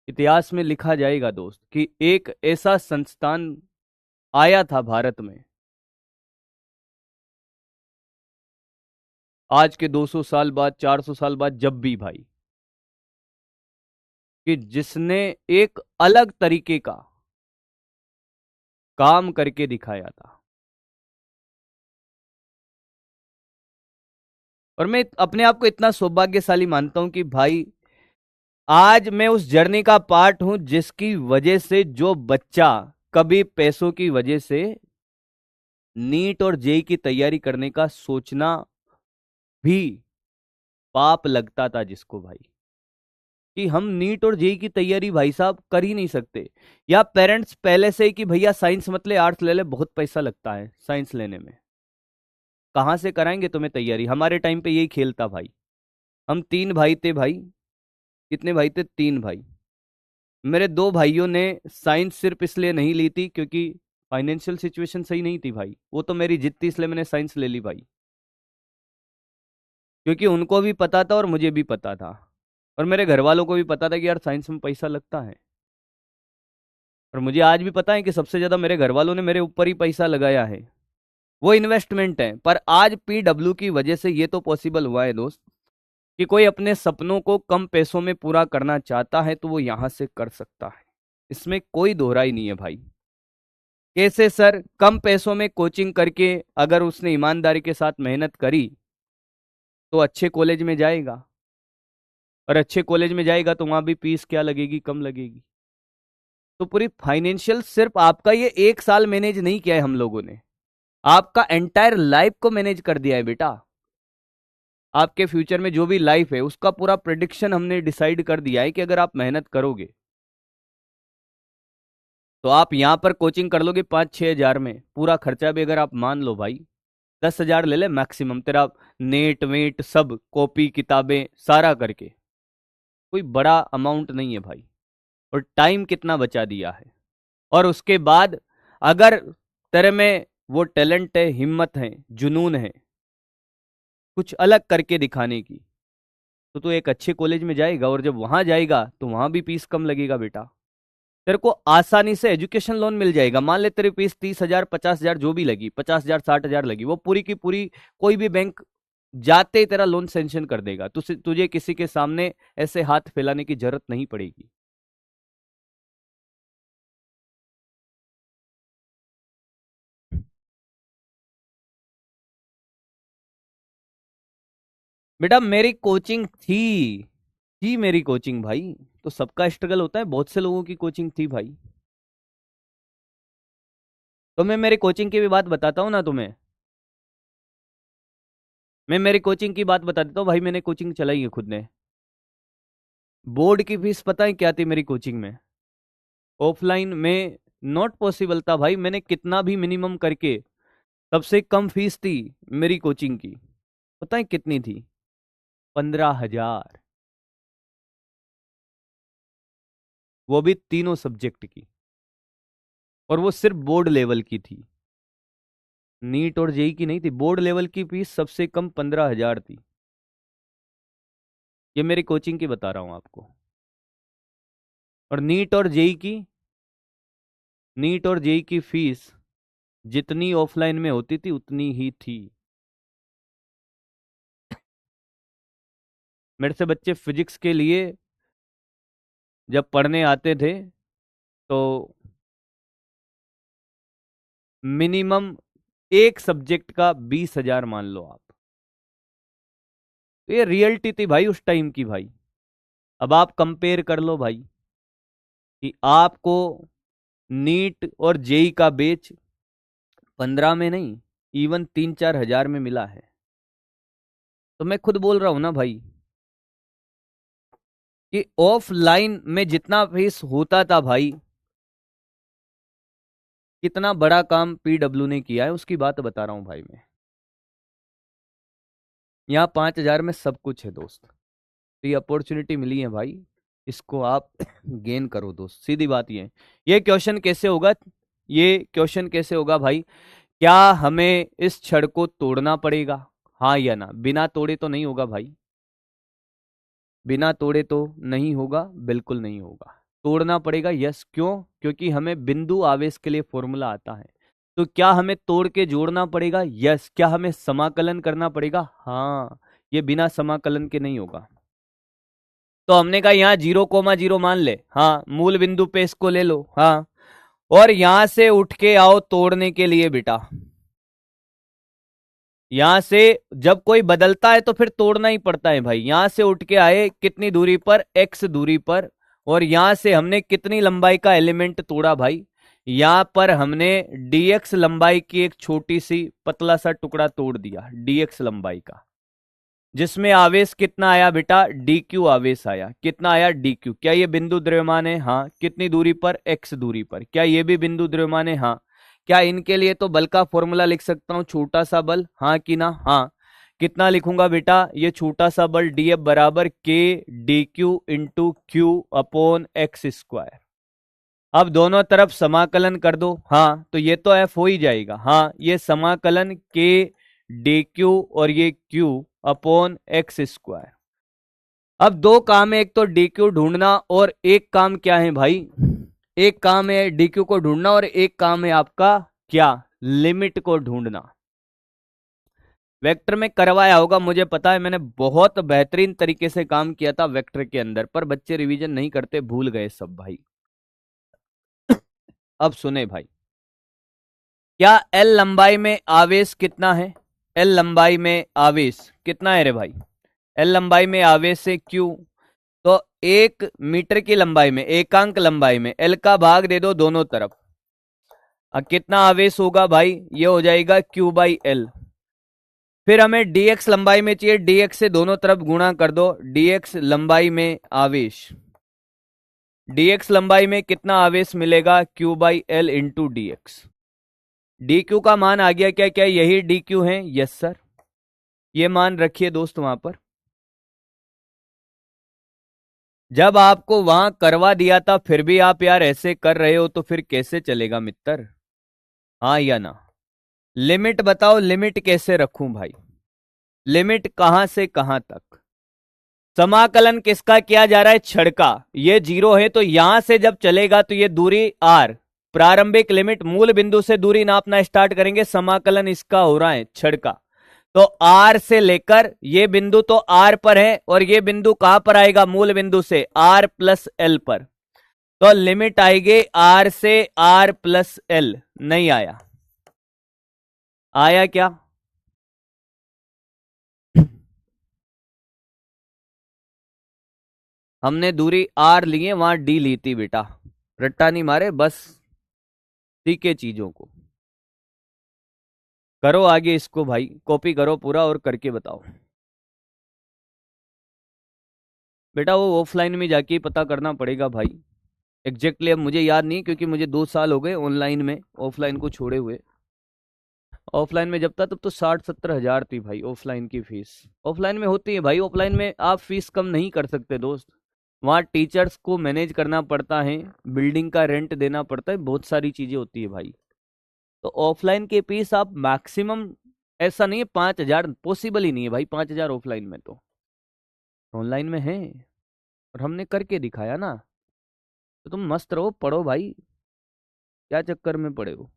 इतिहास में लिखा जाएगा दोस्त कि एक ऐसा संस्थान आया था भारत में, आज के 200 साल बाद, 400 साल बाद, जब भी भाई, कि जिसने एक अलग तरीके का काम करके दिखाया था। और मैं अपने आप को इतना सौभाग्यशाली मानता हूं कि भाई, आज मैं उस जर्नी का पार्ट हूं, जिसकी वजह से जो बच्चा कभी पैसों की वजह से नीट और जेई की तैयारी करने का सोचना भी पाप लगता था जिसको भाई, कि हम नीट और जेई की तैयारी भाई साहब कर ही नहीं सकते, या पेरेंट्स पहले से ही कि भैया साइंस मत ले, आर्ट्स ले ले, बहुत पैसा लगता है साइंस लेने में, कहाँ से कराएंगे तुम्हें तैयारी। हमारे टाइम पे यही खेल था भाई। हम 3 भाई थे भाई। कितने भाई थे? 3 भाई। मेरे दो भाइयों ने साइंस सिर्फ इसलिए नहीं ली थी क्योंकि फाइनेंशियल सिचुएशन सही नहीं थी भाई। वो तो मेरी जिद थी इसलिए मैंने साइंस ले ली भाई, क्योंकि उनको भी पता था और मुझे भी पता था और मेरे घर वालों को भी पता था कि यार साइंस में पैसा लगता है। और मुझे आज भी पता है कि सबसे ज्यादा मेरे घर वालों ने मेरे ऊपर ही पैसा लगाया है। वो इन्वेस्टमेंट है, पर आज पीडब्ल्यू की वजह से ये तो पॉसिबल हुआ है दोस्त कि कोई अपने सपनों को कम पैसों में पूरा करना चाहता है तो वो यहां से कर सकता है। इसमें कोई दोहराई नहीं है भाई। कैसे सर? कम पैसों में कोचिंग करके अगर उसने ईमानदारी के साथ मेहनत करी तो अच्छे कॉलेज में जाएगा, और अच्छे कॉलेज में जाएगा तो वहां भी फीस क्या लगेगी? कम लगेगी। तो पूरी फाइनेंशियल सिर्फ आपका ये एक साल मैनेज नहीं किया है हम लोगों ने, आपका एंटायर लाइफ को मैनेज कर दिया है बेटा। आपके फ्यूचर में जो भी लाइफ है उसका पूरा प्रेडिक्शन हमने डिसाइड कर दिया है कि अगर आप मेहनत करोगे तो आप यहां पर कोचिंग कर लोगे 5-6 हजार में, पूरा खर्चा भी अगर आप मान लो भाई 10 हजार ले ले मैक्सिमम तेरा, नेट वेट सब कॉपी किताबें सारा करके, कोई बड़ा अमाउंट नहीं है भाई। और टाइम कितना बचा दिया है। और उसके बाद अगर तेरे में वो टैलेंट है, हिम्मत है, जुनून है कुछ अलग करके दिखाने की, तो तू एक अच्छे कॉलेज में जाएगा और जब वहां जाएगा तो वहां भी फीस कम लगेगा बेटा। तेरे को आसानी से एजुकेशन लोन मिल जाएगा। मान ले तेरी फीस 30 हजार 50 हजार जो भी लगी, 50 हजार 60 हजार लगी, वो पूरी की पूरी कोई भी बैंक जाते ही तेरा लोन सेंक्शन कर देगा। तुझे किसी के सामने ऐसे हाथ फैलाने की जरूरत नहीं पड़ेगी। बेटा मेरी कोचिंग थी मेरी कोचिंग भाई। तो सबका स्ट्रगल होता है, बहुत से लोगों की कोचिंग थी भाई। तो मैं मेरी कोचिंग की भी बात बताता हूँ ना तुम्हें। मैं मेरी कोचिंग की बात बता देता हूँ भाई। मैंने कोचिंग चलाई है खुद ने। बोर्ड की फीस पता है क्या थी मेरी कोचिंग में? ऑफलाइन में नॉट पॉसिबल था भाई। मैंने कितना भी मिनिमम करके, सबसे कम फीस थी मेरी कोचिंग की, पता है कितनी थी? 15 हजार। वो भी तीनों सब्जेक्ट की, और वो सिर्फ बोर्ड लेवल की थी, नीट और जेई की नहीं थी। बोर्ड लेवल की फीस सबसे कम 15 हजार थी। ये मेरी कोचिंग की बता रहा हूं आपको। और नीट और जेई की फीस जितनी ऑफलाइन में होती थी उतनी ही थी। मेरे से बच्चे फिजिक्स के लिए जब पढ़ने आते थे तो मिनिमम एक सब्जेक्ट का 20 हजार मान लो आप। तो ये रियलिटी थी भाई उस टाइम की भाई। अब आप कंपेयर कर लो भाई कि आपको नीट और जेई का बेच 15 में नहीं, इवन 3-4 हजार में मिला है। तो मैं खुद बोल रहा हूं ना भाई कि ऑफलाइन में जितना फीस होता था भाई, कितना बड़ा काम पीडब्ल्यू ने किया है उसकी बात बता रहा हूं भाई मैं। यहाँ 5 हजार में सब कुछ है दोस्त। तो ये अपॉर्चुनिटी मिली है भाई, इसको आप गेन करो दोस्त। सीधी बात ये है। ये क्वेश्चन कैसे होगा? ये क्वेश्चन कैसे होगा भाई? क्या हमें इस छड़ को तोड़ना पड़ेगा, हाँ या ना? बिना तोड़े तो नहीं होगा भाई। बिना तोड़े तो नहीं होगा, बिल्कुल नहीं होगा। तोड़ना पड़ेगा, यस। क्यों? क्योंकि हमें बिंदु आवेश के लिए फॉर्मूला आता है। तो क्या हमें तोड़ के जोड़ना पड़ेगा? यस। क्या हमें समाकलन करना पड़ेगा? हाँ। ये बिना समाकलन के नहीं होगा। तो हमने कहा यहाँ 0,0 मान ले, हाँ, मूल बिंदु पे इसको ले लो, हाँ, और यहां से उठ के आओ तोड़ने के लिए बेटा। यहां से जब कोई बदलता है तो फिर तोड़ना ही पड़ता है भाई। यहां से उठ के आए कितनी दूरी पर? x दूरी पर। और यहां से हमने कितनी लंबाई का एलिमेंट तोड़ा भाई? यहां पर हमने dx लंबाई की एक छोटी सी पतला सा टुकड़ा तोड़ दिया, dx लंबाई का, जिसमें आवेश कितना आया बेटा? dq आवेश आया। कितना आया? dq। क्या ये बिंदु द्रव्यमान है? हाँ। कितनी दूरी पर? x दूरी पर। क्या ये भी बिंदु द्रव्यमान है? हाँ। क्या इनके लिए तो बल का फॉर्मूला लिख सकता हूं, छोटा सा बल, हाँ कि ना? हाँ। कितना लिखूंगा बेटा, ये छोटा सा बल dF बराबर k dq into Q upon X square. अब दोनों तरफ समाकलन कर दो। हाँ तो ये तो f हो ही जाएगा। हाँ ये समाकलन k dq और ये q अपॉन एक्स स्क्वायर। अब दो काम है, एक तो dq ढूंढना और एक काम क्या है भाई, एक काम है dq को ढूंढना और एक काम है आपका क्या, लिमिट को ढूंढना। वेक्टर में करवाया होगा मुझे पता है, मैंने बहुत बेहतरीन तरीके से काम किया था वेक्टर के अंदर, पर बच्चे रिवीजन नहीं करते, भूल गए सब भाई। अब सुने भाई, क्या एल लंबाई में आवेश कितना है, एल लंबाई में आवेश कितना है रे भाई, एल लंबाई में आवेश है क्यू, तो 1 मीटर की लंबाई में, एकांक लंबाई में एल का भाग दे दो दोनों तरफ। अब कितना आवेश होगा भाई, ये हो जाएगा क्यू बाई एल। फिर हमें dx लंबाई में चाहिए, dx से दोनों तरफ गुणा कर दो, dx लंबाई में आवेश, dx लंबाई में कितना आवेश मिलेगा, q by L into D x. D Q का मान आ गया क्या, क्या यही डी क्यू है, यस सर, ये मान रखिए दोस्त वहां पर। जब आपको वहां करवा दिया था फिर भी आप यार ऐसे कर रहे हो तो फिर कैसे चलेगा मित्र, हाँ या ना। लिमिट बताओ, लिमिट कैसे रखूं भाई, लिमिट कहां से कहां तक, समाकलन किसका किया जा रहा है, छड़ का, ये 0 है तो यहां से जब चलेगा तो ये दूरी r, प्रारंभिक लिमिट मूल बिंदु से दूरी नापना स्टार्ट करेंगे, समाकलन इसका हो रहा है छड़ का, तो r से लेकर ये बिंदु तो r पर है और ये बिंदु कहां पर आएगा, मूल बिंदु से r प्लस एल पर, तो लिमिट आएगी r से r प्लस एल। नहीं आया, आया क्या, हमने दूरी r ली है, वहां d ली थी बेटा, रट्टा नहीं मारे, बस सीखे चीजों को। करो आगे इसको भाई, कॉपी करो पूरा और करके बताओ बेटा, वो ऑफलाइन में जाके ही पता करना पड़ेगा भाई, एग्जैक्टली अब मुझे याद नहीं क्योंकि मुझे 2 साल हो गए ऑनलाइन में, ऑफलाइन को छोड़े हुए। ऑफलाइन में जब था तब तो 60-70 हज़ार थी भाई ऑफलाइन की फीस, ऑफलाइन में होती है भाई, ऑफलाइन में आप फीस कम नहीं कर सकते दोस्त, वहाँ टीचर्स को मैनेज करना पड़ता है, बिल्डिंग का रेंट देना पड़ता है, बहुत सारी चीजें होती है भाई, तो ऑफलाइन के फीस आप मैक्सिमम, ऐसा नहीं है 5 हज़ार, पॉसिबल ही नहीं है भाई 5 हज़ार ऑफलाइन में, तो ऑनलाइन में है और हमने करके दिखाया ना, तो तुम मस्त रहो, पढ़ो भाई, क्या चक्कर में पड़े हो।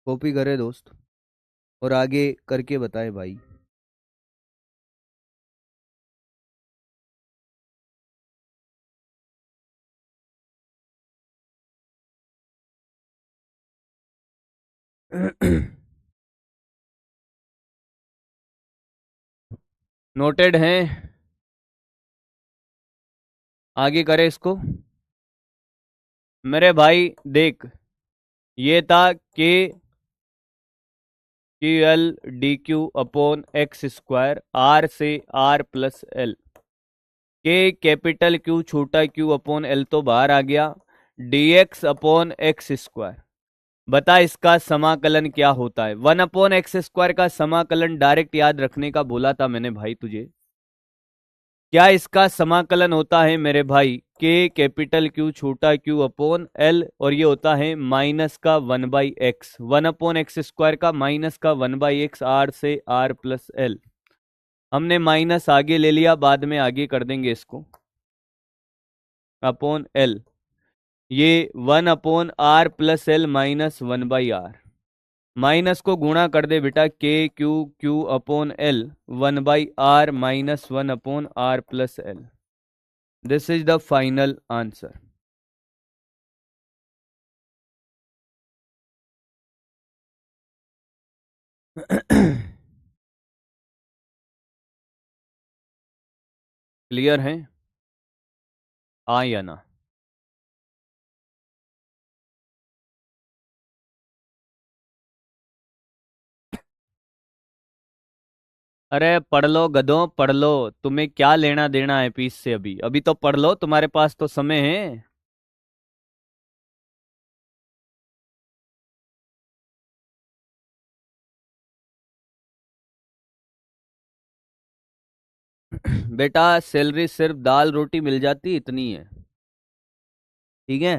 कॉपी करे दोस्त और आगे करके बताए भाई। नोटेड हैं, आगे करे इसको। मेरे भाई देख, ये था K Q L D Q upon X square, R से R plus L, K capital Q छोटा क्यू अपॉन एल तो बाहर आ गया, D X upon X square. बता इसका समाकलन क्या होता है, 1/x² का समाकलन डायरेक्ट याद रखने का बोला था मैंने भाई तुझे, क्या इसका समाकलन होता है मेरे भाई के कैपिटल क्यू छोटा क्यू अपॉन एल, और ये होता है माइनस का 1/x, 1/x² का माइनस का 1/x, आर से आर प्लस एल। हमने माइनस आगे ले लिया, बाद में आगे कर देंगे इसको, अपॉन एल। ये 1/r plus L minus 1/r, minus को गुणा कर दे बेटा, के Q Q upon L 1/r minus 1/r plus L. This is the final answer. Clear है? हाँ या ना? अरे पढ़ लो गधों, पढ़ लो। तुम्हें क्या लेना देना है पीस से? अभी अभी तो पढ़ लो, तुम्हारे पास तो समय है। बेटा सैलरी सिर्फ दाल रोटी मिल जाती इतनी है, ठीक है?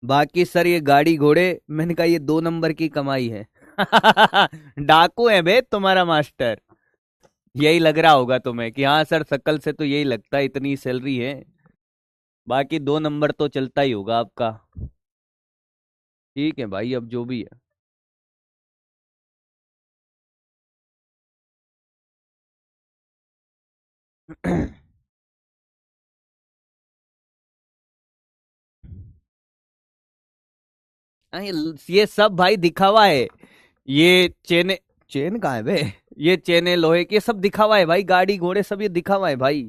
बाकी सर ये गाड़ी घोड़े, मैंने कहा ये 2 नंबर की कमाई है। डाकू है बे तुम्हारा मास्टर। यही लग रहा होगा तुम्हें कि हाँ सर, शकल से तो यही लगता है, इतनी सैलरी है। बाकी 2 नंबर तो चलता ही होगा आपका। ठीक है भाई, अब जो भी है। अरे ये सब भाई दिखावा है। ये चेने, चेन कहाँ है बे? ये चेने लोहे के सब दिखावा है भाई, गाड़ी घोड़े सब ये दिखावा है भाई।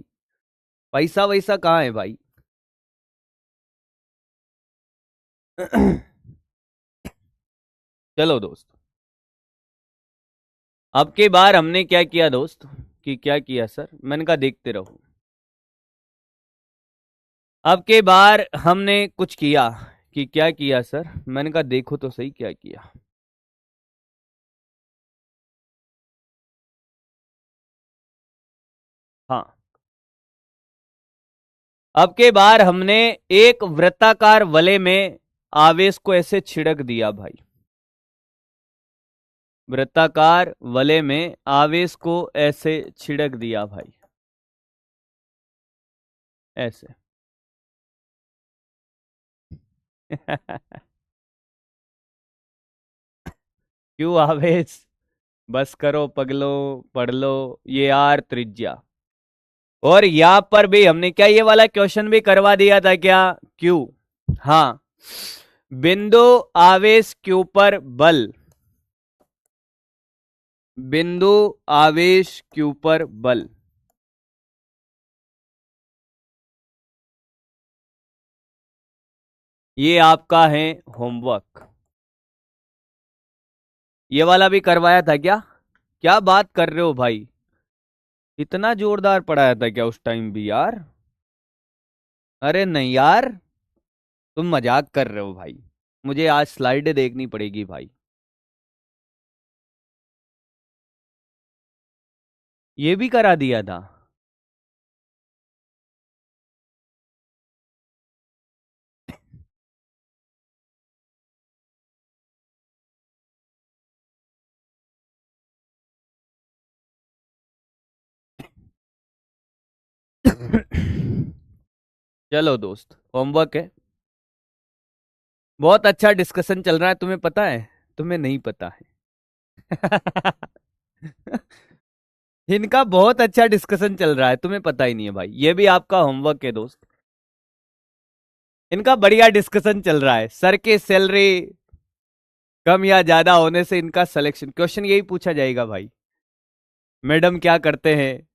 पैसा वैसा कहाँ है भाई? चलो दोस्त, अब की बार हमने क्या किया दोस्त, कि क्या किया सर, मैंने कहा देखते रहो। अब की बार हमने कुछ किया, कि क्या किया सर, मैंने कहा देखो तो सही क्या किया। हाँ, अब के बार हमने एक वृत्ताकार वलय में आवेश को ऐसे छिड़क दिया भाई। वृत्ताकार वलय में आवेश को ऐसे छिड़क दिया भाई, ऐसे। क्यों आवेश? बस करो पगलो, पढ़ लो। ये आर त्रिज्या, और यहां पर भी हमने क्या ये वाला क्वेश्चन भी करवा दिया था क्या? क्यू, हाँ। बिंदु आवेश क्यू पर बल, बिंदु आवेश क्यू पर बल। ये आपका है होमवर्क। ये वाला भी करवाया था क्या? क्या बात कर रहे हो भाई? इतना जोरदार पढ़ाया था क्या उस टाइम भी यार? अरे नहीं यार, तुम मजाक कर रहे हो भाई। मुझे आज स्लाइडें देखनी पड़ेगी भाई। ये भी करा दिया था? चलो दोस्त, होमवर्क है। बहुत अच्छा डिस्कशन चल रहा है, तुम्हें पता है? तुम्हें नहीं पता है। इनका बहुत अच्छा डिस्कशन चल रहा है, तुम्हें पता ही नहीं है भाई। ये भी आपका होमवर्क है दोस्त। इनका बढ़िया डिस्कशन चल रहा है। सर की सैलरी कम या ज्यादा होने से इनका सिलेक्शन, क्वेश्चन यही पूछा जाएगा भाई। मैडम क्या करते हैं?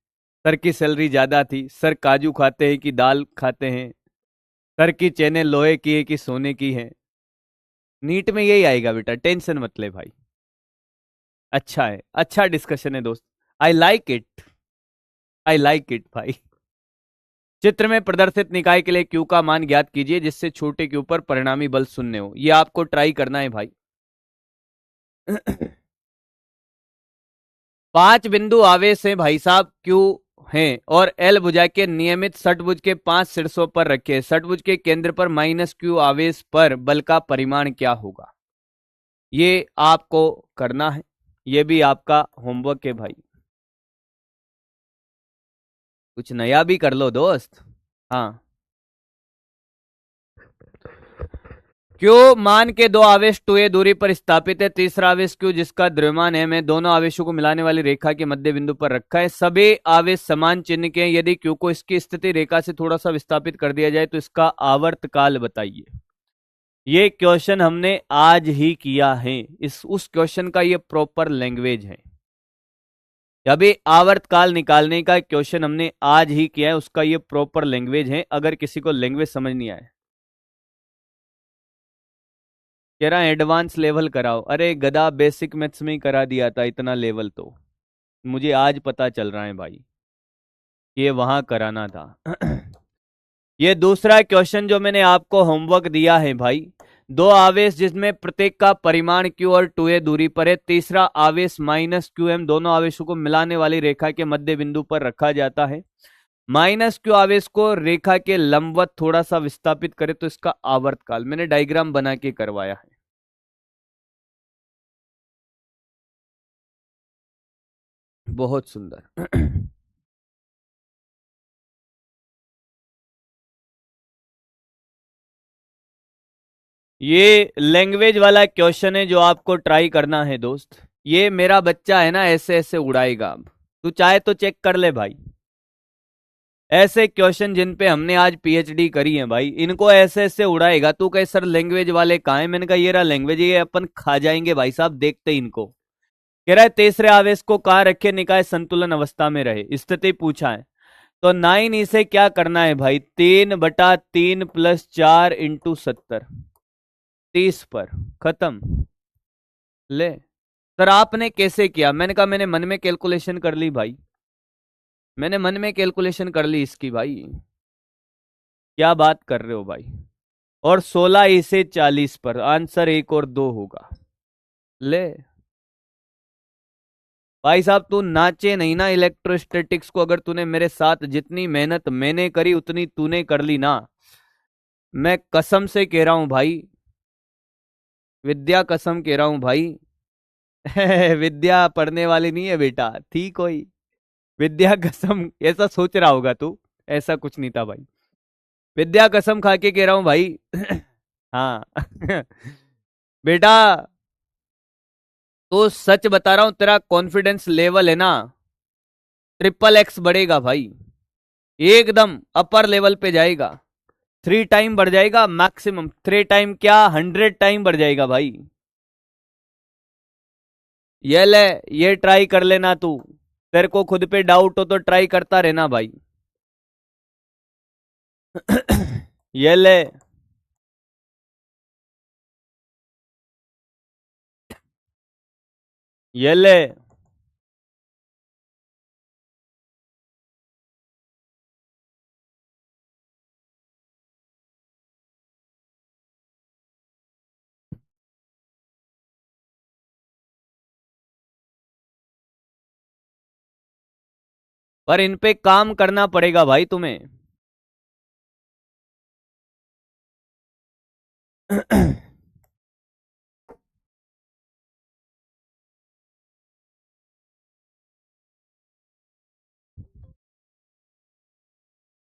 सर की सैलरी ज्यादा थी। सर काजू खाते हैं कि दाल खाते हैं? सर की चेनें लोहे की है कि सोने की है? नीट में यही आएगा बेटा, टेंशन मत ले भाई। अच्छा है, अच्छा डिस्कशन है दोस्त। I like it, I like it भाई। चित्र में प्रदर्शित निकाय के लिए क्यू का मान ज्ञात कीजिए जिससे छोटे क्यू पर परिणामी बल शून्य हो। ये आपको ट्राई करना है भाई। 5 बिंदु आवेश हैं भाई साहब क्यू हैं, और एल भुजा के नियमित षटभुज के 5 शीर्षों पर रखे। षटभुज के केंद्र पर माइनस क्यू आवेश पर बल का परिमाण क्या होगा? ये आपको करना है, ये भी आपका होमवर्क है भाई। कुछ नया भी कर लो दोस्त। हाँ, क्यू मान के दो आवेश 2a दूरी पर स्थापित है। तीसरा आवेश क्यू जिसका द्रव्यमान m है, दोनों आवेशों को मिलाने वाली रेखा के मध्य बिंदु पर रखा है। सभी आवेश समान चिन्ह के हैं। यदि क्यू को इसकी स्थिति रेखा से थोड़ा सा विस्थापित कर दिया जाए तो इसका आवर्तकाल बताइए। ये क्वेश्चन हमने आज ही किया है, इस उस क्वेश्चन का ये प्रॉपर लैंग्वेज है। अभी आवर्तकाल निकालने का क्वेश्चन हमने आज ही किया है, उसका ये प्रॉपर लैंग्वेज है। अगर किसी को लैंग्वेज समझ नहीं आए, कह रहा एडवांस लेवल कराओ। अरे गधा, बेसिक मैथ्स में ही करा दिया था इतना लेवल, तो मुझे आज पता चल रहा है भाई, ये वहां कराना था। ये दूसरा क्वेश्चन जो मैंने आपको होमवर्क दिया है भाई, दो आवेश जिसमें प्रत्येक का परिमाण q और 2a दूरी पर है। तीसरा आवेश माइनस क्यू एम, दोनों आवेशों को मिलाने वाली रेखा के मध्य बिंदु पर रखा जाता है। माइनस क्यू आवेश को रेखा के लंबवत थोड़ा सा विस्थापित करे तो इसका आवर्तकाल मैंने डायग्राम बना के करवाया है। बहुत सुंदर। ये लैंग्वेज वाला क्वेश्चन है जो आपको ट्राई करना है दोस्त। ये मेरा बच्चा है ना, ऐसे ऐसे उड़ाएगा। अब तू चाहे तो चेक कर ले भाई, ऐसे क्वेश्चन जिन पे हमने आज पीएचडी करी है भाई, इनको ऐसे ऐसे उड़ाएगा। तू कहे सर लैंग्वेज वाले कहाँ है? मैंने कहा ये रहा लैंग्वेज, ये अपन खा जाएंगे भाई साहब देखते ही इनको। कह रहा है तीसरे आवेश को कहाँ रखे, निकाय संतुलन अवस्था में रहे, स्थिति पूछा है। तो 9 इसे क्या करना है भाई, 3/3 + 4 × 70, 30 पर खत्म। ले सर आपने कैसे किया? मैंने कहा मैंने मन में कैलकुलेशन कर ली भाई, मैंने मन में कैलकुलेशन कर ली इसकी भाई। क्या बात कर रहे हो भाई? और 16 इसे 40 पर, आंसर 1 और 2 होगा। ले भाई साहब, तू नाचे नहीं ना इलेक्ट्रोस्टैटिक्स को। अगर तूने मेरे साथ जितनी मेहनत मैंने करी उतनी तूने कर ली ना, मैं कसम से कह रहा हूं भाई, विद्या कसम कह रहा हूं भाई। विद्या पढ़ने वाली नहीं है बेटा, थी कोई विद्या कसम, ऐसा सोच रहा होगा तू, ऐसा कुछ नहीं था भाई। विद्या कसम खा के कह रहा हूं भाई। हाँ। बेटा, तो सच बता रहा हूं, तेरा कॉन्फिडेंस लेवल है ना, XXX बढ़ेगा भाई, एकदम अपर लेवल पे जाएगा। 3 टाइम बढ़ जाएगा मैक्सिमम, 3 टाइम क्या, 100 टाइम बढ़ जाएगा भाई। ये ले, ये ट्राई कर लेना तू। तेरे को खुद पे डाउट हो तो ट्राई करता रहना भाई। ये ले, ये ले। पर इन पे काम करना पड़ेगा भाई तुम्हें।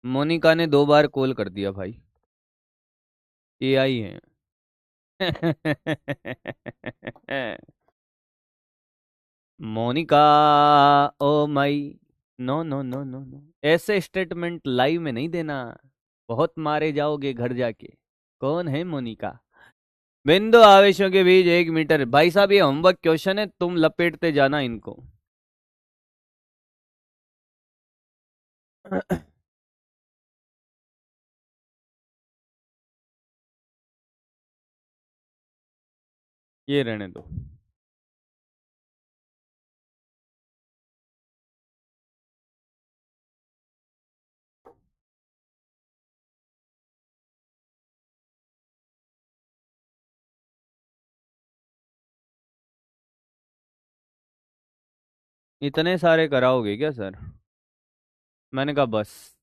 मोनिका ने 2 बार कॉल कर दिया भाई, एआई है। Monica, oh my, no no no no no, ऐसे स्टेटमेंट लाइव में नहीं देना, बहुत मारे जाओगे घर जाके। कौन है मोनिका? बिंदु आवेशों के बीच 1 मीटर। भाई साहब ये होमवर्क क्वेश्चन है, तुम लपेटते जाना इनको। ये रहने दो। इतने सारे कराओगे क्या सर? मैंने कहा बस।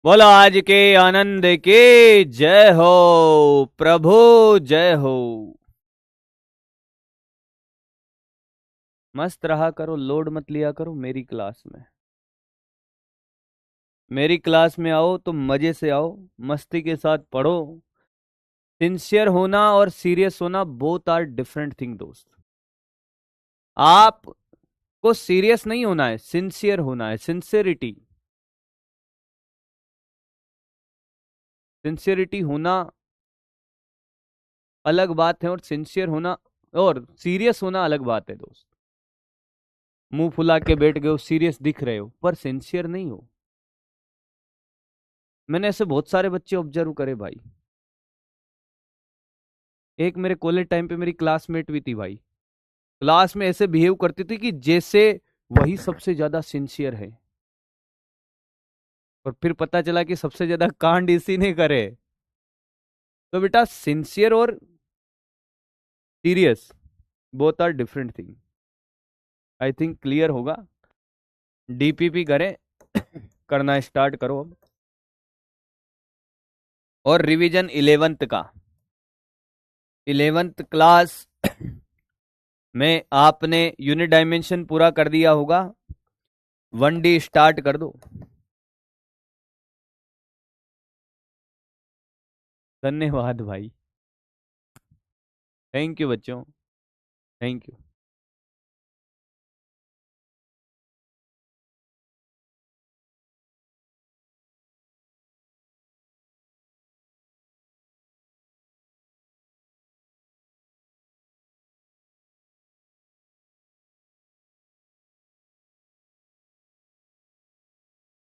बोलो आज के आनंद की जय हो। प्रभु जय हो। मस्त रहा करो, लोड मत लिया करो मेरी क्लास में। मेरी क्लास में आओ तो मजे से आओ, मस्ती के साथ पढ़ो। सिंसियर होना और सीरियस होना बोथ आर डिफरेंट थिंग दोस्त। आपको सीरियस नहीं होना है, सिंसियर होना है, सिंसियरिटी। सिंसियरिटी होना अलग बात है और सिंसियर होना और सीरियस होना अलग बात है दोस्त। मुंह फुला के बैठ गए हो, सीरियस दिख रहे हो पर सिंसियर नहीं हो। मैंने ऐसे बहुत सारे बच्चे ऑब्जर्व करे भाई। एक मेरे कॉलेज टाइम पे मेरी क्लासमेट भी थी भाई। क्लास में ऐसे बिहेव करती थी कि जैसे वही सबसे ज्यादा सिंसियर है। और फिर पता चला कि सबसे ज्यादा कांड इसी ने करे। तो बेटा सिंसियर और serious both are different thing. I think clear होगा। डीपीपी करें। करना स्टार्ट करो अब। और रिवीजन 11th का। 11th क्लास में आपने यूनिट डायमेंशन पूरा कर दिया होगा। 1D स्टार्ट कर दो। धन्यवाद भाई। थैंक यू बच्चों। Thank you.